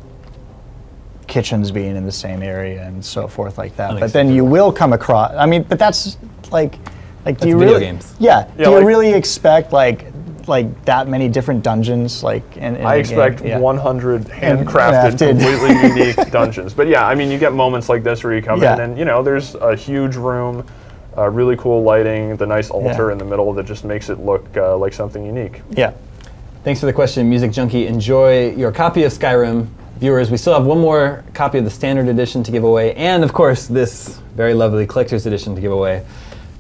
kitchens being in the same area and so forth like that. But then you will come across, I mean, but that's like do you really games. Yeah. Do you really expect like that many different dungeons in I expect 100 handcrafted, completely unique dungeons. But yeah, I mean, you get moments like this where you come in and, you know, there's a huge room, really cool lighting, the nice altar in the middle that just makes it look like something unique. Yeah. Thanks for the question, Music Junkie. Enjoy your copy of Skyrim. Viewers, we still have one more copy of the Standard Edition to give away, and of course, this very lovely Collector's Edition to give away.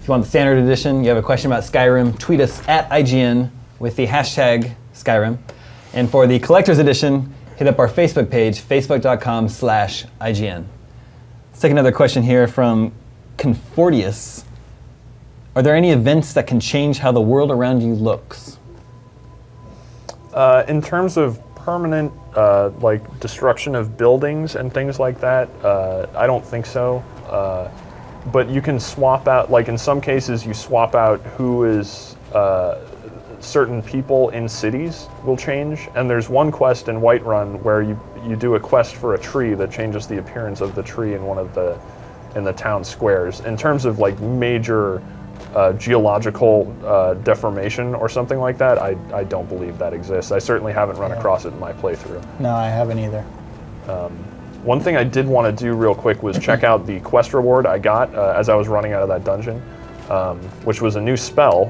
If you want the Standard Edition, you have a question about Skyrim, tweet us at IGN with the hashtag Skyrim. And for the Collector's Edition, hit up our Facebook page, facebook.com/IGN. Let's take another question here from Confortius. Are there any events that can change how the world around you looks? In terms of permanent like destruction of buildings and things like that, I don't think so. But you can swap out, like in some cases you swap out who is, certain people in cities will change. And there's one quest in Whiterun where you do a quest for a tree that changes the appearance of the tree in one of the town squares. In terms of like major geological deformation or something like that, I don't believe that exists. I certainly haven't run across it in my playthrough. No, I haven't either. One thing I did want to do real quick was check out the quest reward I got as I was running out of that dungeon, which was a new spell,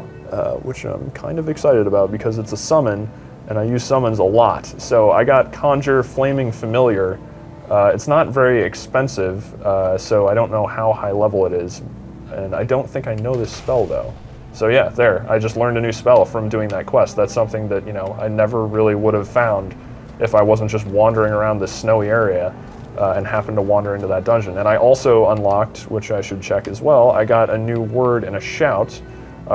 which I'm kind of excited about because it's a summon, and I use summons a lot. So I got Conjure Flaming Familiar. It's not very expensive, so I don't know how high level it is, and I don't think I know this spell though. So yeah, there, I just learned a new spell from doing that quest. That's something that, you know, I never really would have found if I wasn't just wandering around this snowy area and happened to wander into that dungeon. And I also unlocked, which I should check as well, I got a new word and a shout,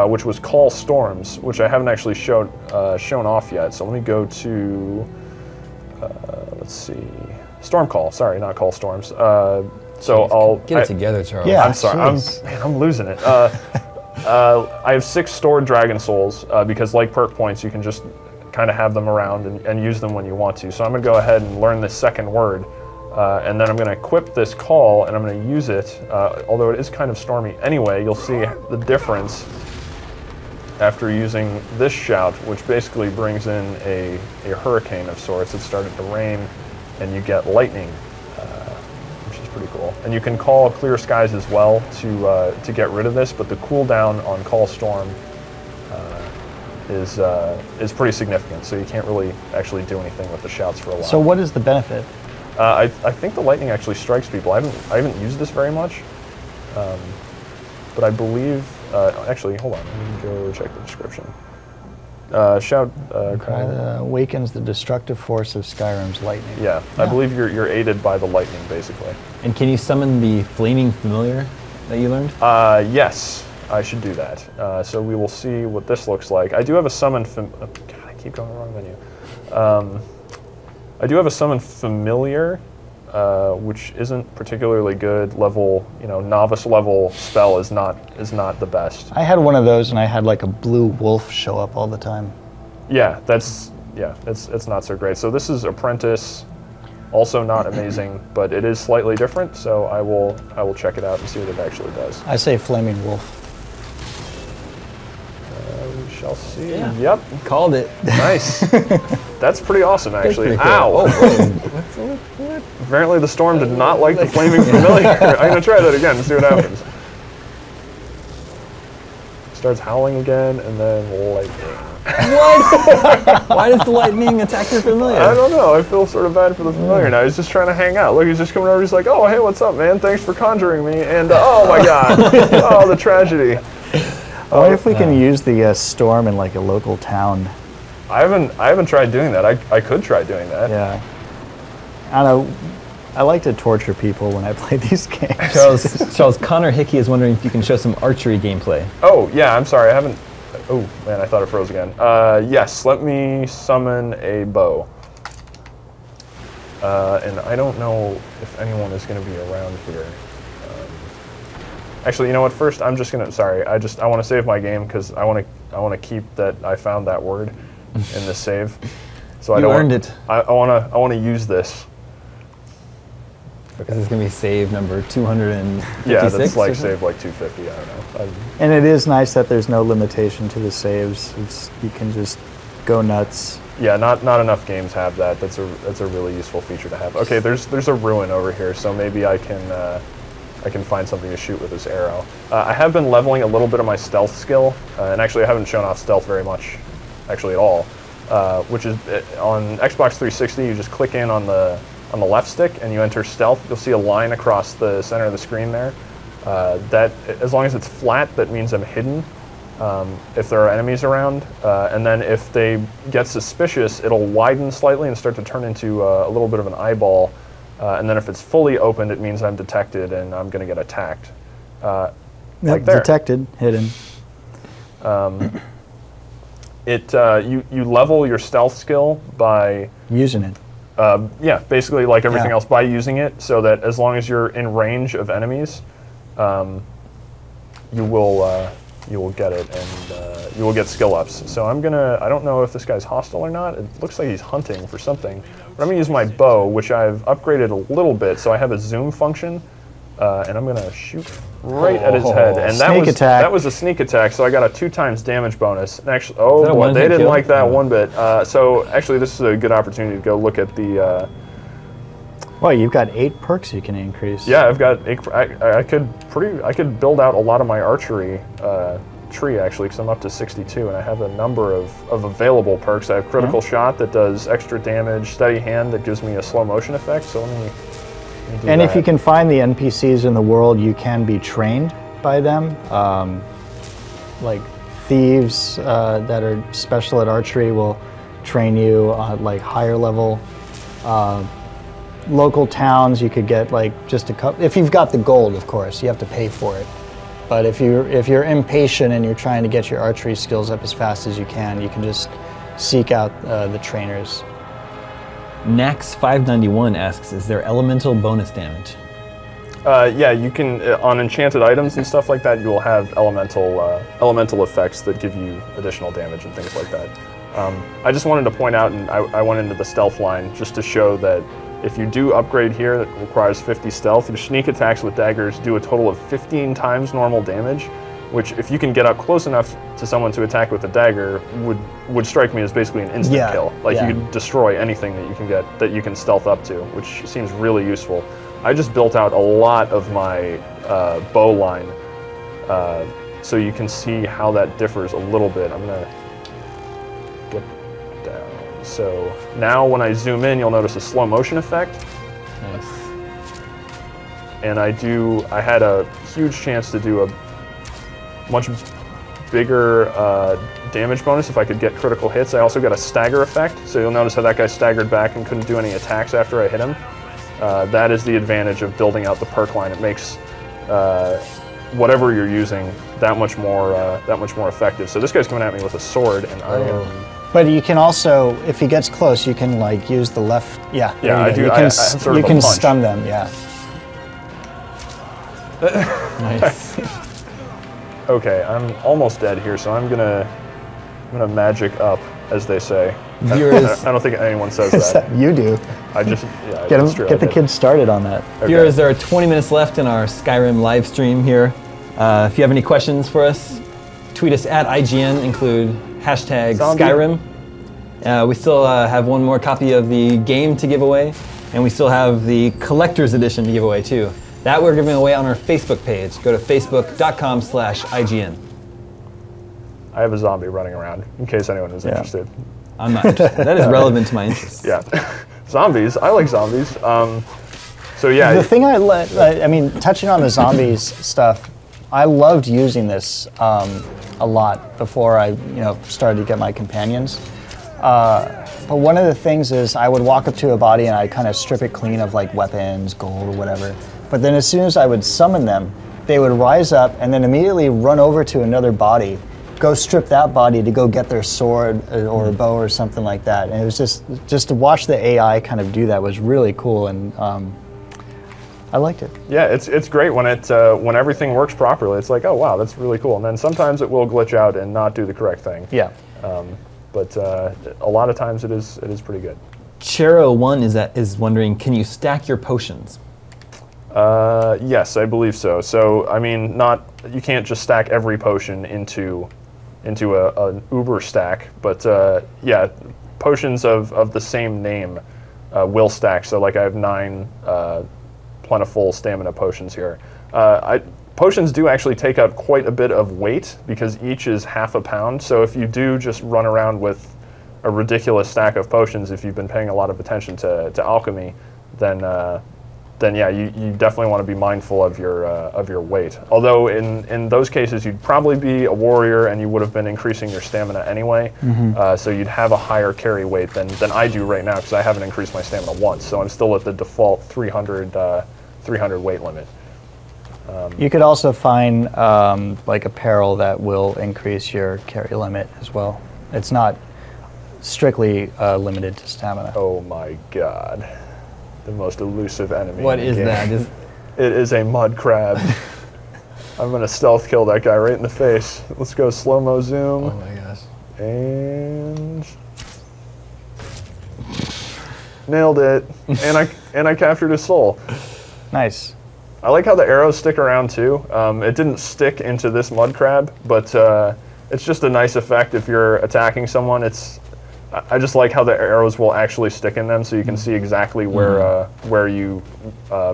which was Call Storms, which I haven't actually shown off yet. So let me go to, let's see, Storm Call, sorry, not Call Storms. So I'll get it together, Charles. Yeah, I'm sorry, I'm losing it. I have 6 stored Dragon Souls because, like perk points, you can just kind of have them around and use them when you want to. So I'm going to go ahead and learn this second word, and then I'm going to equip this call, and I'm going to use it. Although it is kind of stormy anyway, you'll see the difference after using this shout, which basically brings in a hurricane of sorts. It started to rain, and you get lightning, which is pretty cool. And you can call Clear Skies as well to get rid of this, but the cooldown on Call Storm is pretty significant, so you can't really actually do anything with the shouts for a while. So what is the benefit? I think the lightning actually strikes people. I haven't used this very much, but I believe actually hold on, let me go check the description. Shout Awakens the destructive force of Skyrim's lightning. Yeah, I believe you're aided by the lightning basically. And can you summon the flaming familiar that you learned? Yes, I should do that. So we will see what this looks like. I do have a summon. God, I keep going wrong menu. I do have a summon familiar, which isn't particularly good. Level, novice level spell is not the best. I had one of those, and I had like a blue wolf show up all the time. Yeah, it's not so great. So this is Apprentice, also not amazing, but it is slightly different. So I will check it out and see what it actually does. I say flaming wolf. We shall see. Yeah. Yep, Called it. nice. That's pretty awesome, actually. Pretty cool. Ow! Oh, Apparently the storm did not like the flaming familiar. I'm gonna try that again and see what happens. Starts howling again, and then lightning. what? Why does the lightning attack your familiar? I don't know. I feel sort of bad for the familiar now. He's just trying to hang out. Look, he's just coming over. He's like, "Oh, hey, what's up, man? Thanks for conjuring me." And oh my God, oh the tragedy. I wonder if we can use the storm in like a local town. I haven't tried doing that. I could try doing that. Yeah. I don't know. I like to torture people when I play these games. Charles Connor Hickey is wondering if you can show some archery gameplay. Oh yeah, I'm sorry. I haven't. Oh man, I thought it froze again. Yes, let me summon a bow. And I don't know if anyone is going to be around here. Actually, you know what? First, I'm just gonna. Sorry, I want to save my game because I want to keep that I found that word in this save. So I You don't earned it. I want to use this. Because it's going to be save number 256. Yeah, that's like or something? save like 250. I don't know. And it is nice that there's no limitation to the saves. You can just go nuts. Yeah, not enough games have that. That's a really useful feature to have. Okay, there's a ruin over here, so maybe I can find something to shoot with this arrow. I have been leveling a little bit of my stealth skill, and actually I haven't shown off stealth very much, actually at all. Which is on Xbox 360, you just click in on the left stick and you enter stealth. You'll see a line across the center of the screen there. That as long as it's flat, that means I'm hidden. If there are enemies around, and then if they get suspicious, it'll widen slightly and start to turn into a little bit of an eyeball. And then if it's fully opened, it means I'm detected and I'm going to get attacked. Yep, like there. detected, hidden. You level your stealth skill by Using it. yeah, basically like everything Yeah. else, by using it, so that as long as you're in range of enemies, you will get it, and you will get skill ups. So I don't know if this guy's hostile or not. It looks like he's hunting for something. But I'm gonna use my bow, which I've upgraded a little bit, so I have a zoom function, and I'm gonna shoot right at his head. And Sneak attack. that was a sneak attack, so I got a 2x damage bonus. And actually, oh that a boy, one-hit they didn't kill? like that one bit. So actually, this is a good opportunity to go look at the. Well, you've got 8 perks you can increase. Yeah, I've got. I could build out a lot of my archery tree actually, because I'm up to 62, and I have a number of available perks. I have critical shot that does extra damage, steady hand that gives me a slow motion effect. So let me do And that. if you can find the NPCs in the world, you can be trained by them. Like thieves that are special at archery will train you on like higher level. Local towns, you could get like just a couple. If you've got the gold, of course, you have to pay for it. But if you're impatient and you're trying to get your archery skills up as fast as you can just seek out the trainers. Nax591 asks, is there elemental bonus damage? Yeah, you can on enchanted items and stuff like that. You will have elemental effects that give you additional damage and things like that. I just wanted to point out, and I went into the stealth line just to show that if you do upgrade here that requires 50 stealth, your sneak attacks with daggers do a total of 15 times normal damage, which if you can get up close enough to someone to attack with a dagger would strike me as basically an instant kill. Like you could destroy anything that you can stealth up to, which seems really useful. I just built out a lot of my bow line, so you can see how that differs a little bit. I'm gonna get down. So now when I zoom in, you'll notice a slow motion effect. Nice. And I had a huge chance to do a much bigger damage bonus if I could get critical hits. I also got a stagger effect, so you'll notice how that guy staggered back and couldn't do any attacks after I hit him. That is the advantage of building out the perk line. It makes whatever you're using that much more effective. So this guy's coming at me with a sword, and I am. But you can also, if he gets close, you can like use the left. Yeah. Yeah, I do. You I can, have sort you of a can punch. stun them. Yeah. Nice. Okay, I'm almost dead here, so I'm gonna magic up, as they say. Viewers, I don't think anyone says that. You do. I just Get the kids started on that. Okay. viewers, there are 20 minutes left in our Skyrim live stream here. If you have any questions for us, tweet us at IGN, include hashtag Zombie. Skyrim. We still have one more copy of the game to give away, and we still have the collector's edition to give away too. That we're giving away on our Facebook page. Go to facebook.com/IGN. I have a zombie running around, in case anyone is interested. I'm not interested. That is relevant to my interests. Yeah, zombies. I like zombies. So yeah, The thing I mean, touching on the zombies stuff, I loved using this a lot before I, started to get my companions. But one of the things is I would walk up to a body and I'd kind of strip it clean of like weapons, gold, or whatever. But then as soon as I would summon them, they would rise up and then immediately run over to another body, go strip that body to go get their sword or a bow or something like that. And it was just to watch the AI kind of do that was really cool, and I liked it. Yeah, it's great when when everything works properly. It's like, oh wow, that's really cool. And then sometimes it will glitch out and not do the correct thing. Yeah. But a lot of times it is pretty good. Chero1 is wondering, can you stack your potions? Yes, I believe so. So I mean, you can't just stack every potion into an uber stack, but yeah, potions of the same name will stack. So like I have 9 plentiful stamina potions here. Potions do actually take out quite a bit of weight because each is half a pound. So if you do just run around with a ridiculous stack of potions, if you've been paying a lot of attention to alchemy, then yeah, you definitely want to be mindful of your weight. Although in those cases, you'd probably be a warrior and you would have been increasing your stamina anyway. So you'd have a higher carry weight than I do right now because I haven't increased my stamina once. So I'm still at the default 300 weight limit. You could also find like apparel that will increase your carry limit as well. It's not strictly limited to stamina. Oh my god. The most elusive enemy. What in the is game. that? It is a mud crab. I'm gonna stealth kill that guy right in the face. Let's go slow-mo zoom. Oh my gosh. And nailed it. and I captured his soul. Nice. I like how the arrows stick around too. It didn't stick into this mud crab, but it's just a nice effect if you're attacking someone. I just like how the arrows will actually stick in them, so you can see exactly where you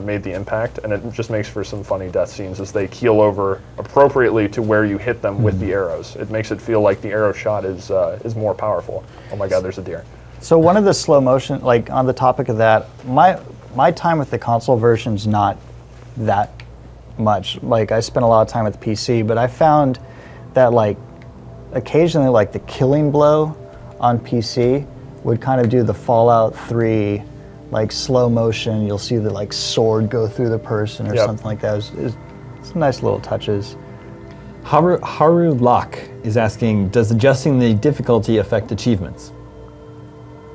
made the impact, and it just makes for some funny death scenes as they keel over appropriately to where you hit them with the arrows. It makes it feel like the arrow shot is more powerful. Oh my god, there's a deer. So one of the slow motion, like on the topic of that, my time with the console version's not that much. Like I spent a lot of time with the PC, but I found that like occasionally like the killing blow on PC would kind of do the Fallout 3 like slow motion. You'll see the like sword go through the person or something like that. It's some nice little touches. Haru Locke is asking, does adjusting the difficulty affect achievements?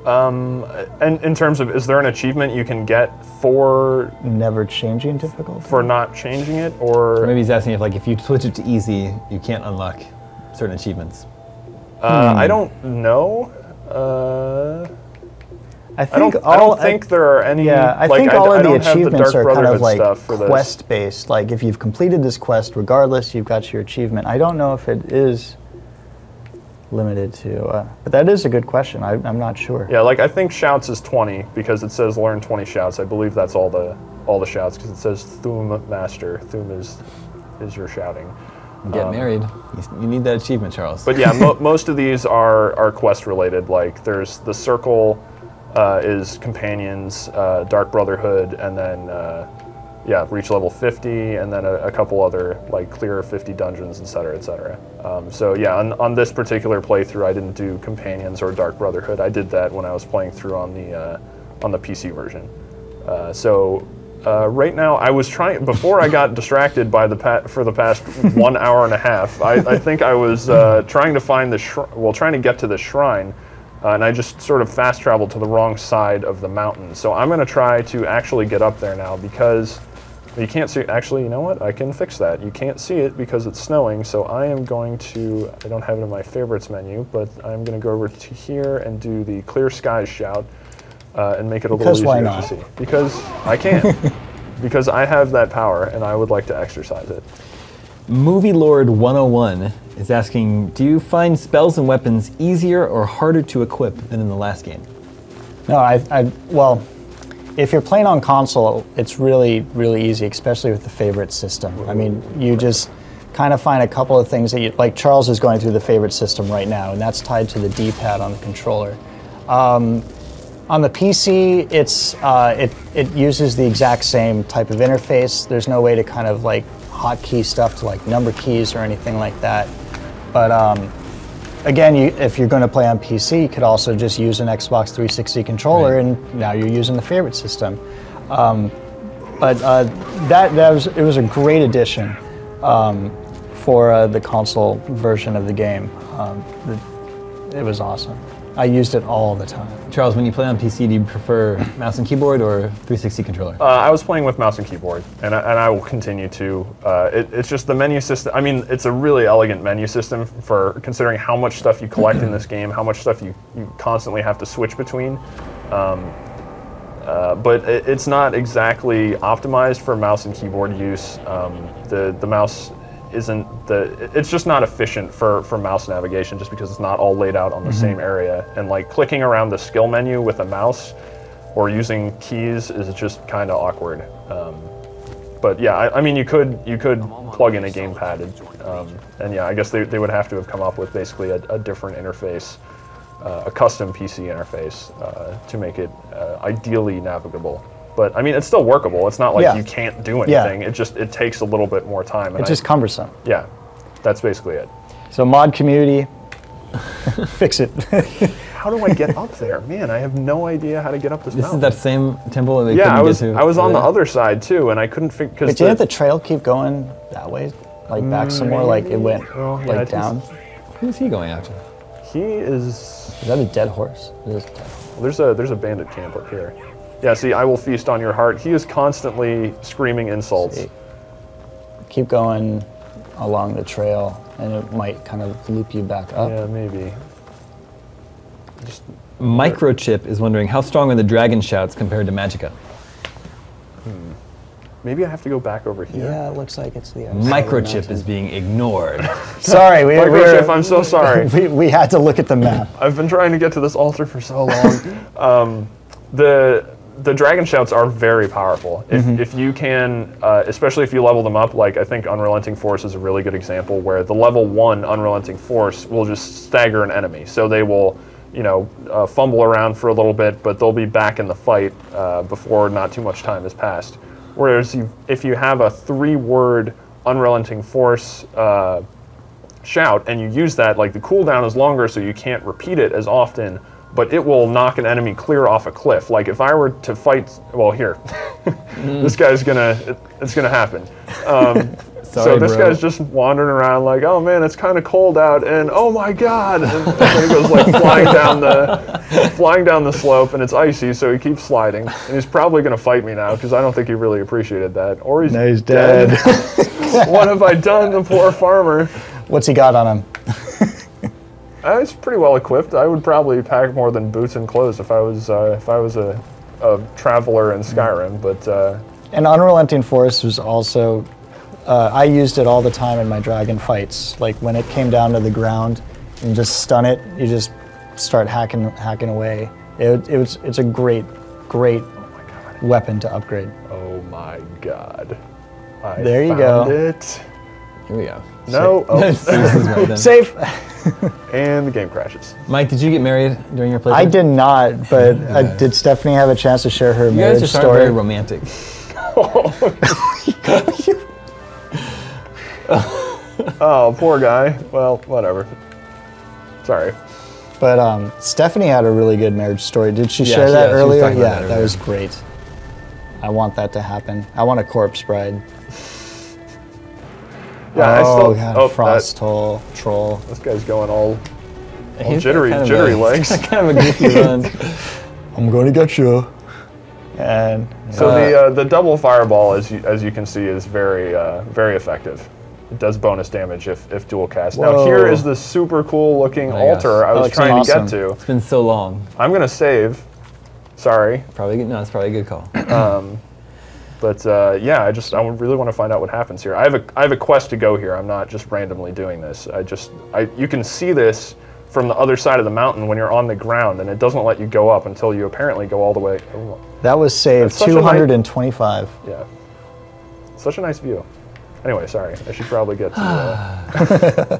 And in terms of, is there an achievement you can get for Never changing difficulty? for not changing it, or Maybe he's asking if you switch it to easy, you can't unlock certain achievements. I don't know. I I don't think there are any. Yeah, I like, think all of the don't have achievements Dark are kind of Brotherhood like stuff for this. quest-based. Like if you've completed this quest, regardless, you've got your achievement. I don't know if it is limited to, but that is a good question. I'm not sure. Yeah, like I think shouts is 20 because it says learn 20 shouts. I believe that's all the all the shouts because it says Thum Master. Thum is your shouting. Get married. You need that achievement, Charles. But yeah, most of these are quest related. Like there's the Circle is companions, Dark Brotherhood, and then yeah, reach level 50, and then a couple other like clear 50 dungeons, etc., etc. So yeah, on this particular playthrough, I didn't do companions or Dark Brotherhood. I did that when I was playing through on the PC version. Right now, I was trying, before I got distracted by for the past 1 hour and a half, I think I was trying to find trying to get to the shrine, and I just sort of fast traveled to the wrong side of the mountain. So I'm going to try to actually get up there now because you can't see, actually, you know what? I can fix that. You can't see it because it's snowing, so I am going to, I don't have it in my favorites menu, but I'm going to go over to here and do the Clear Skies shout. And make it a little easier to see. Because I can. Because I have that power, and I would like to exercise it. Movie Lord 101 is asking, do you find spells and weapons easier or harder to equip than in the last game? No, well, if you're playing on console, it's really, really easy, especially with the favorite system. I mean, you just kind of find a couple of things that like Charles is going through the favorite system right now, and that's tied to the D-pad on the controller. On the PC, it uses the exact same type of interface. There's no way to kind of like hotkey stuff to like number keys or anything like that. But again, if you're going to play on PC, you could also just use an Xbox 360 controller, right, and now you're using the favorite system. It was a great addition for the console version of the game. It was awesome. I used it all the time. Charles, when you play on PC, do you prefer mouse and keyboard or 360 controller? I was playing with mouse and keyboard, and I will continue to. It's just the menu system. I mean, it's a really elegant menu system for considering how much stuff you collect in this game, how much stuff you constantly have to switch between. But it's not exactly optimized for mouse and keyboard use. The mouse it's just not efficient for mouse navigation just because it's not all laid out on the same area, and like clicking around the skill menu with a mouse or using keys is just kind of awkward. But yeah, I mean you could plug in a gamepad, and yeah, I guess they would have to have come up with basically a different interface, a custom PC interface to make it ideally navigable. But I mean, it's still workable. It's not like you can't do anything. Yeah. It takes a little bit more time. It's just cumbersome. Yeah, that's basically it. So mod community, fix it. How do I get up there? Man, I have no idea how to get up this mountain. This is that same temple that they I was on the other side too, and I couldn't figure. But didn't the trail keep going that way, like back some more, like it went down? Who's he going after? He is. Is that a dead horse? It is a dead horse. There's a bandit camp up here. Yeah, see, I will feast on your heart. He is constantly screaming insults. See. Keep going along the trail, and it might kind of loop you back up. Yeah, maybe. Microchip is wondering, how strong are the dragon shouts compared to Magicka? Maybe I have to go back over here. Yeah, it looks like it's the Microchip is being ignored. Sorry, Microchip, I'm so sorry. We had to look at the map. I've been trying to get to this altar for so long. The dragon shouts are very powerful. If you can, especially if you level them up, like I think Unrelenting Force is a really good example where the level 1 Unrelenting Force will just stagger an enemy. So they will, fumble around for a little bit, but they'll be back in the fight before not too much time has passed. Whereas if you have a 3-word Unrelenting Force shout and you use that, like the cooldown is longer so you can't repeat it as often, but it will knock an enemy clear off a cliff. Like if I were to fight, well here, this guy's it's gonna happen. So this guy's just wandering around like, oh man, it's kind of cold out, and oh my god, and then he goes like flying down the slope, and it's icy, so he keeps sliding, and he's probably gonna fight me now because I don't think he really appreciated that, or he's dead. What have I done, the poor farmer? What's he got on him? It's pretty well equipped. I would probably pack more than boots and clothes if I was a traveler in Skyrim. But and Unrelenting Force was also I used it all the time in my dragon fights. Like when it came down to the ground and just stun it, you just start hacking away. It's a great weapon to upgrade. Oh my my god. There you go. It. Here we go. No. This is right then. Safe. And the game crashes. Mike, did you get married during your playthrough? I did not, but did Stephanie have a chance to share her You guys marriage just aren't story? very romantic. Oh, poor guy. Well, whatever. Sorry. But Stephanie had a really good marriage story. Did she Yeah, share she- that yeah, she was earlier? talking about Yeah, that that earlier. was great. I want that to happen. I want a corpse bride. Yeah, Oh, God, oh, frost troll. this guy's going all He's jittery, kind of jittery a- legs. kind of a goofy run. I'm going to get you. And So the double fireball, as you can see, is very very effective. It does bonus damage if dual cast. Now Whoa. here is the super cool looking Oh my altar gosh. I was looks trying awesome. to get to. It's been so long. I'm gonna save. Sorry, Probably good. No, it's probably a good call. but yeah, I really want to find out what happens here. I have a quest to go here. I'm not just randomly doing this. You can see this from the other side of the mountain when you're on the ground, and it doesn't let you go up until you apparently go all the way. Oh, that was saved That's such a nice- 225. yeah, such a nice view. Anyway, sorry. I should probably get to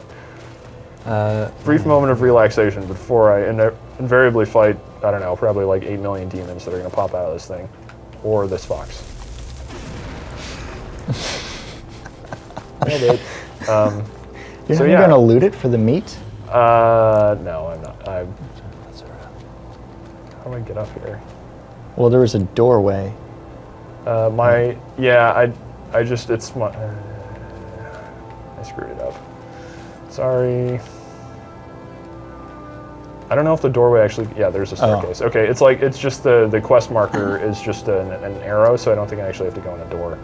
brief moment of relaxation before I invariably fight, I don't know, probably like 8 million demons that are going to pop out of this thing. Or this fox. Nailed it. You're So, not yeah. going to loot it for the meat? No, I'm not. How do I get up here? Well, there was a doorway. It's my, I screwed it up. Sorry. I don't know if the doorway actually, yeah, there's a staircase. Okay, it's just the quest marker is just an arrow, so I don't think I actually have to go in a door.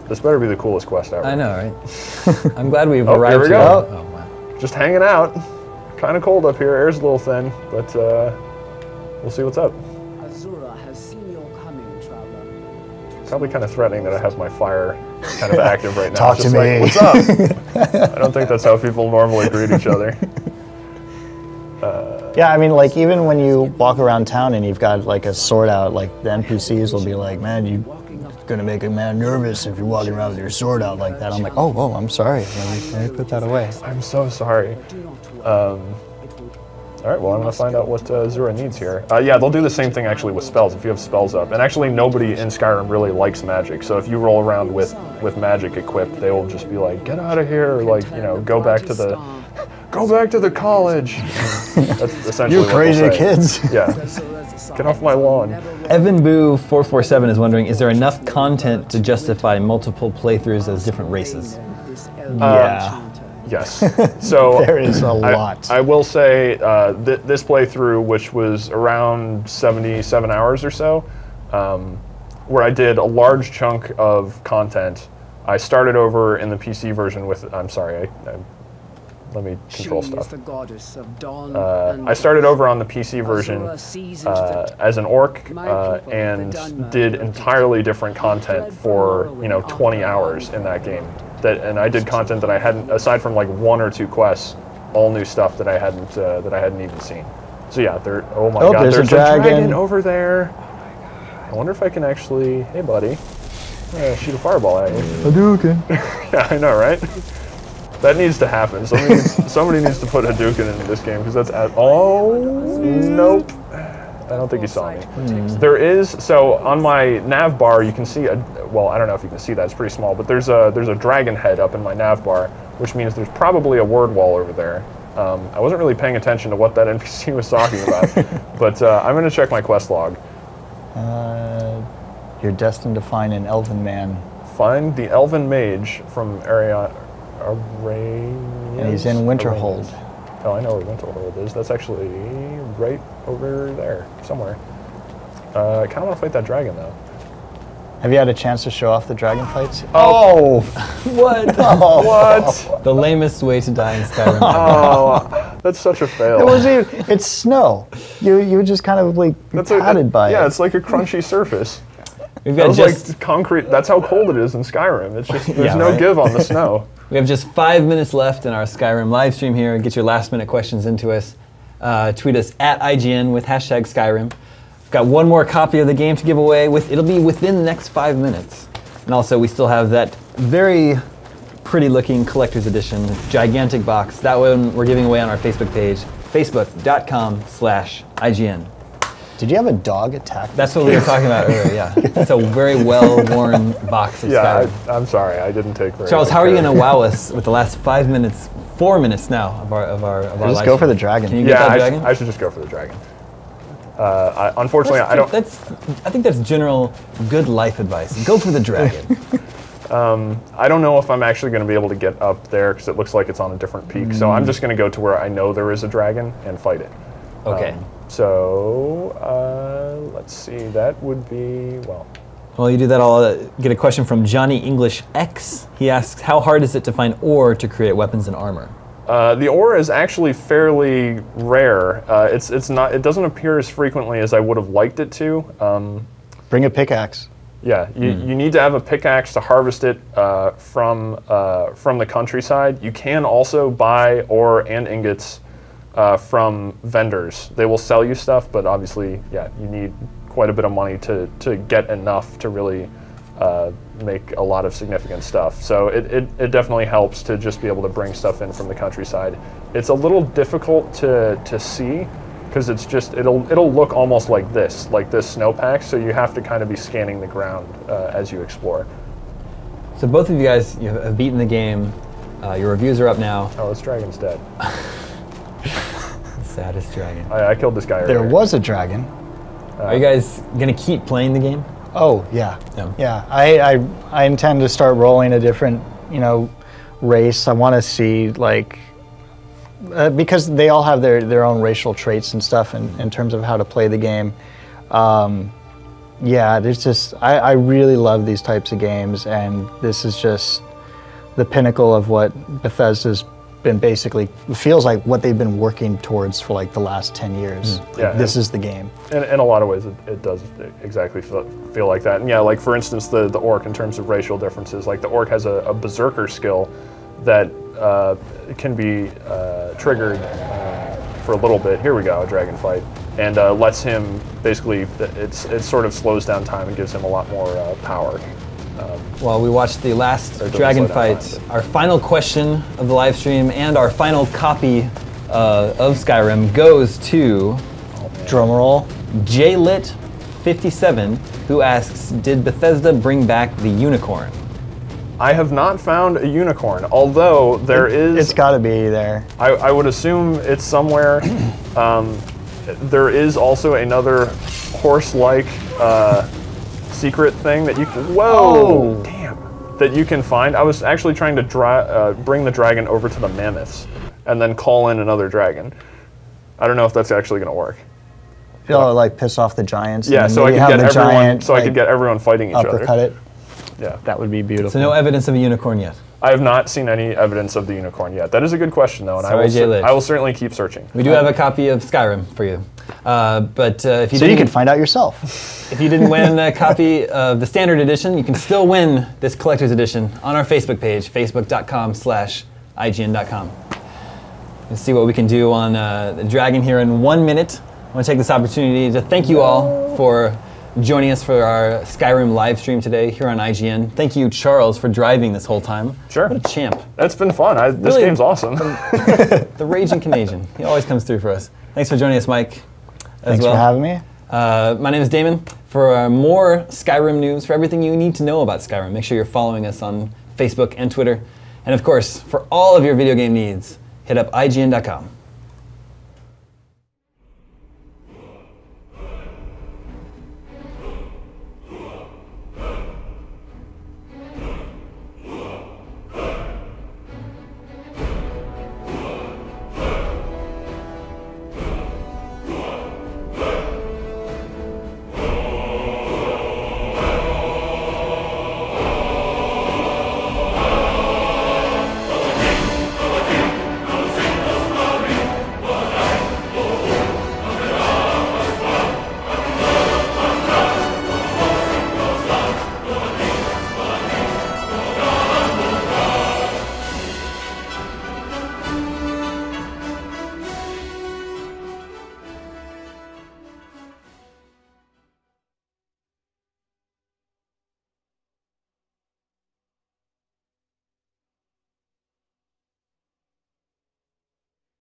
This better be the coolest quest ever. I know, right? I'm glad we've Oh, arrived here we here. go. Oh, wow. Just hanging out. Kind of cold up here, air's a little thin, but we'll see what's up. Azura has seen your coming, traveler. Probably kind of threatening that I have my fire kind of active right now. Talk It's to just me. like, what's up? I don't think that's how people normally greet each other. Yeah, I mean, like, even when you walk around town and you've got, like, a sword out, like, the NPCs will be like, man, you're going to make a man nervous if you're walking around with your sword out like that. I'm like, oh, I'm sorry. Let me put that away. I'm so sorry. All right, well, I'm going to find out what Zura needs here. Yeah, they'll do the same thing, actually, with spells, if you have spells up. And actually, nobody in Skyrim really likes magic, so if you roll around with magic equipped, they will just be like, get out of here, or, like, you know, go back to the college. That's essentially You what they'll crazy say. kids. Yeah, get off my lawn. Evan Boo 447 is wondering, is there enough content to justify multiple playthroughs as different races? Yeah. Yes. So There is a lot. I will say this playthrough, which was around 77 hours or so, where I did a large chunk of content. I started over in the PC version with. I'm sorry. Let me control She stuff. is the goddess of dawn I started over on the PC version Azura sees into the as an orc My people, and the Dunmer, did your entirely different content for 20 hours in that game. And I did content that I hadn't, aside from like 1 or 2 quests, all new stuff that I hadn't even seen. So yeah, oh my god, there's a dragon. over there. I wonder if I can actually, hey buddy, shoot a fireball at you. Hadouken. Yeah, I know, right? That needs to happen. Somebody needs to put Hadouken in this game, because that's oh nope. I don't think he saw me. There is, so on my nav bar you can see well, I don't know if you can see that, it's pretty small, but there's a dragon head up in my nav bar, which means there's probably a word wall over there. I wasn't really paying attention to what that NPC was talking about, but I'm going to check my quest log. You're destined to find an elven man. Find the elven mage from Arraynius. And he's in Winterhold. Oh, I know where Winterhold is. That's actually right over there, somewhere. I kind of want to fight that dragon, though. Have you had a chance to show off the dragon fights? Oh! What? What? The lamest way to die in Skyrim. Oh, that's such a fail. It wasn't even, it's snow. You just kind of like patted by it. Yeah, it's like a crunchy surface. We've That got was just like concrete. That's how cold it is in Skyrim. It's just, there's Yeah, no right. give on the snow. We have just 5 minutes left in our Skyrim live stream here. Get your last minute questions into us. Tweet us at IGN with hashtag Skyrim. We've Got one more copy of the game to give away. It'll be within the next 5 minutes. And also, we still have that very pretty looking collector's edition, gigantic box. That one we're giving away on our Facebook page, facebook.com/IGN. Did you have a dog attack? That's what we were talking about earlier, yeah. It's a very well-worn box of Skyrim. I'm sorry, I didn't take very Charles, good how are you care. going to wow us with the last 5 minutes, 4 minutes now of our Just go for the dragon. Can you get that dragon? I should just go for the dragon. Unfortunately, I don't. I think that's general good life advice. Go for the dragon. I don't know if I'm actually going to be able to get up there because it looks like it's on a different peak. So I'm just going to go to where I know there is a dragon and fight it. Okay. Let's see. That would be, well. While you do that, I'll get a question from Johnny English X. He asks, how hard is it to find ore to create weapons and armor? The ore is actually fairly rare. It's not. It doesn't appear as frequently as I would have liked it to. Bring a pickaxe. Yeah, you need to have a pickaxe to harvest it from the countryside. You can also buy ore and ingots from vendors. They will sell you stuff, but obviously, yeah, you need quite a bit of money to get enough to really make a lot of significant stuff. So it definitely helps to just be able to bring stuff in from the countryside. It's a little difficult to see because it's just it'll look almost like this snowpack. So you have to kind of be scanning the ground as you explore. So both of you guys have beaten the game. Your reviews are up now. Oh, this dragon's dead. The saddest dragon. I killed this guy earlier. There was a dragon. Are you guys gonna keep playing the game? Oh yeah, Yeah. yeah. I intend to start rolling a different, race. I want to see because they all have their own racial traits and stuff in terms of how to play the game. Yeah, there's just I really love these types of games, and this is just the pinnacle of what Bethesda's been basically feels like what they've been working towards for like the last 10 years. Yeah, this is the game. In a lot of ways, it does exactly feel like that. And yeah, like for instance, the orc in terms of racial differences, like the orc has a berserker skill that can be triggered for a little bit. Here we go, a dragon fight, and lets him basically. It sort of slows down time and gives him a lot more power. Well, we watched the last dragon fight. Our final question of the live stream and our final copy of Skyrim goes to Drumroll. JLit57, who asks, did Bethesda bring back the unicorn? I have not found a unicorn, although there is. It's got to be there. I would assume it's somewhere. There is also another horse-like secret thing that you can. Whoa! Damn! That you can find. I was actually trying to bring the dragon over to the mammoths, and then call in another dragon. I don't know if that's actually going to work. Like piss off the giants. Yeah, and so I maybe could have get the everyone. giant, So I could get everyone fighting each uppercut other. it. Yeah, That would be beautiful. So no evidence of a unicorn yet. I have not seen any evidence of the unicorn yet. That is a good question, though, and Sorry, Jay-Lit. I will certainly keep searching. We do have a copy of Skyrim for you. But if you So you can find out yourself. If you didn't win a copy of the standard edition, you can still win this collector's edition on our Facebook page, facebook.com/IGN.com. Let's see what we can do on the dragon here in 1 minute. I want to take this opportunity to thank you all for joining us for our Skyrim live stream today here on IGN. Thank you, Charles, for driving this whole time. Sure. What a champ. That's been fun. This Really- game's awesome. The raging Canadian. He always comes through for us. Thanks for joining us, Mike. Thanks for having me. My name is Damon. For more Skyrim news, for everything you need to know about Skyrim, make sure you're following us on Facebook and Twitter. And of course, for all of your video game needs, hit up IGN.com.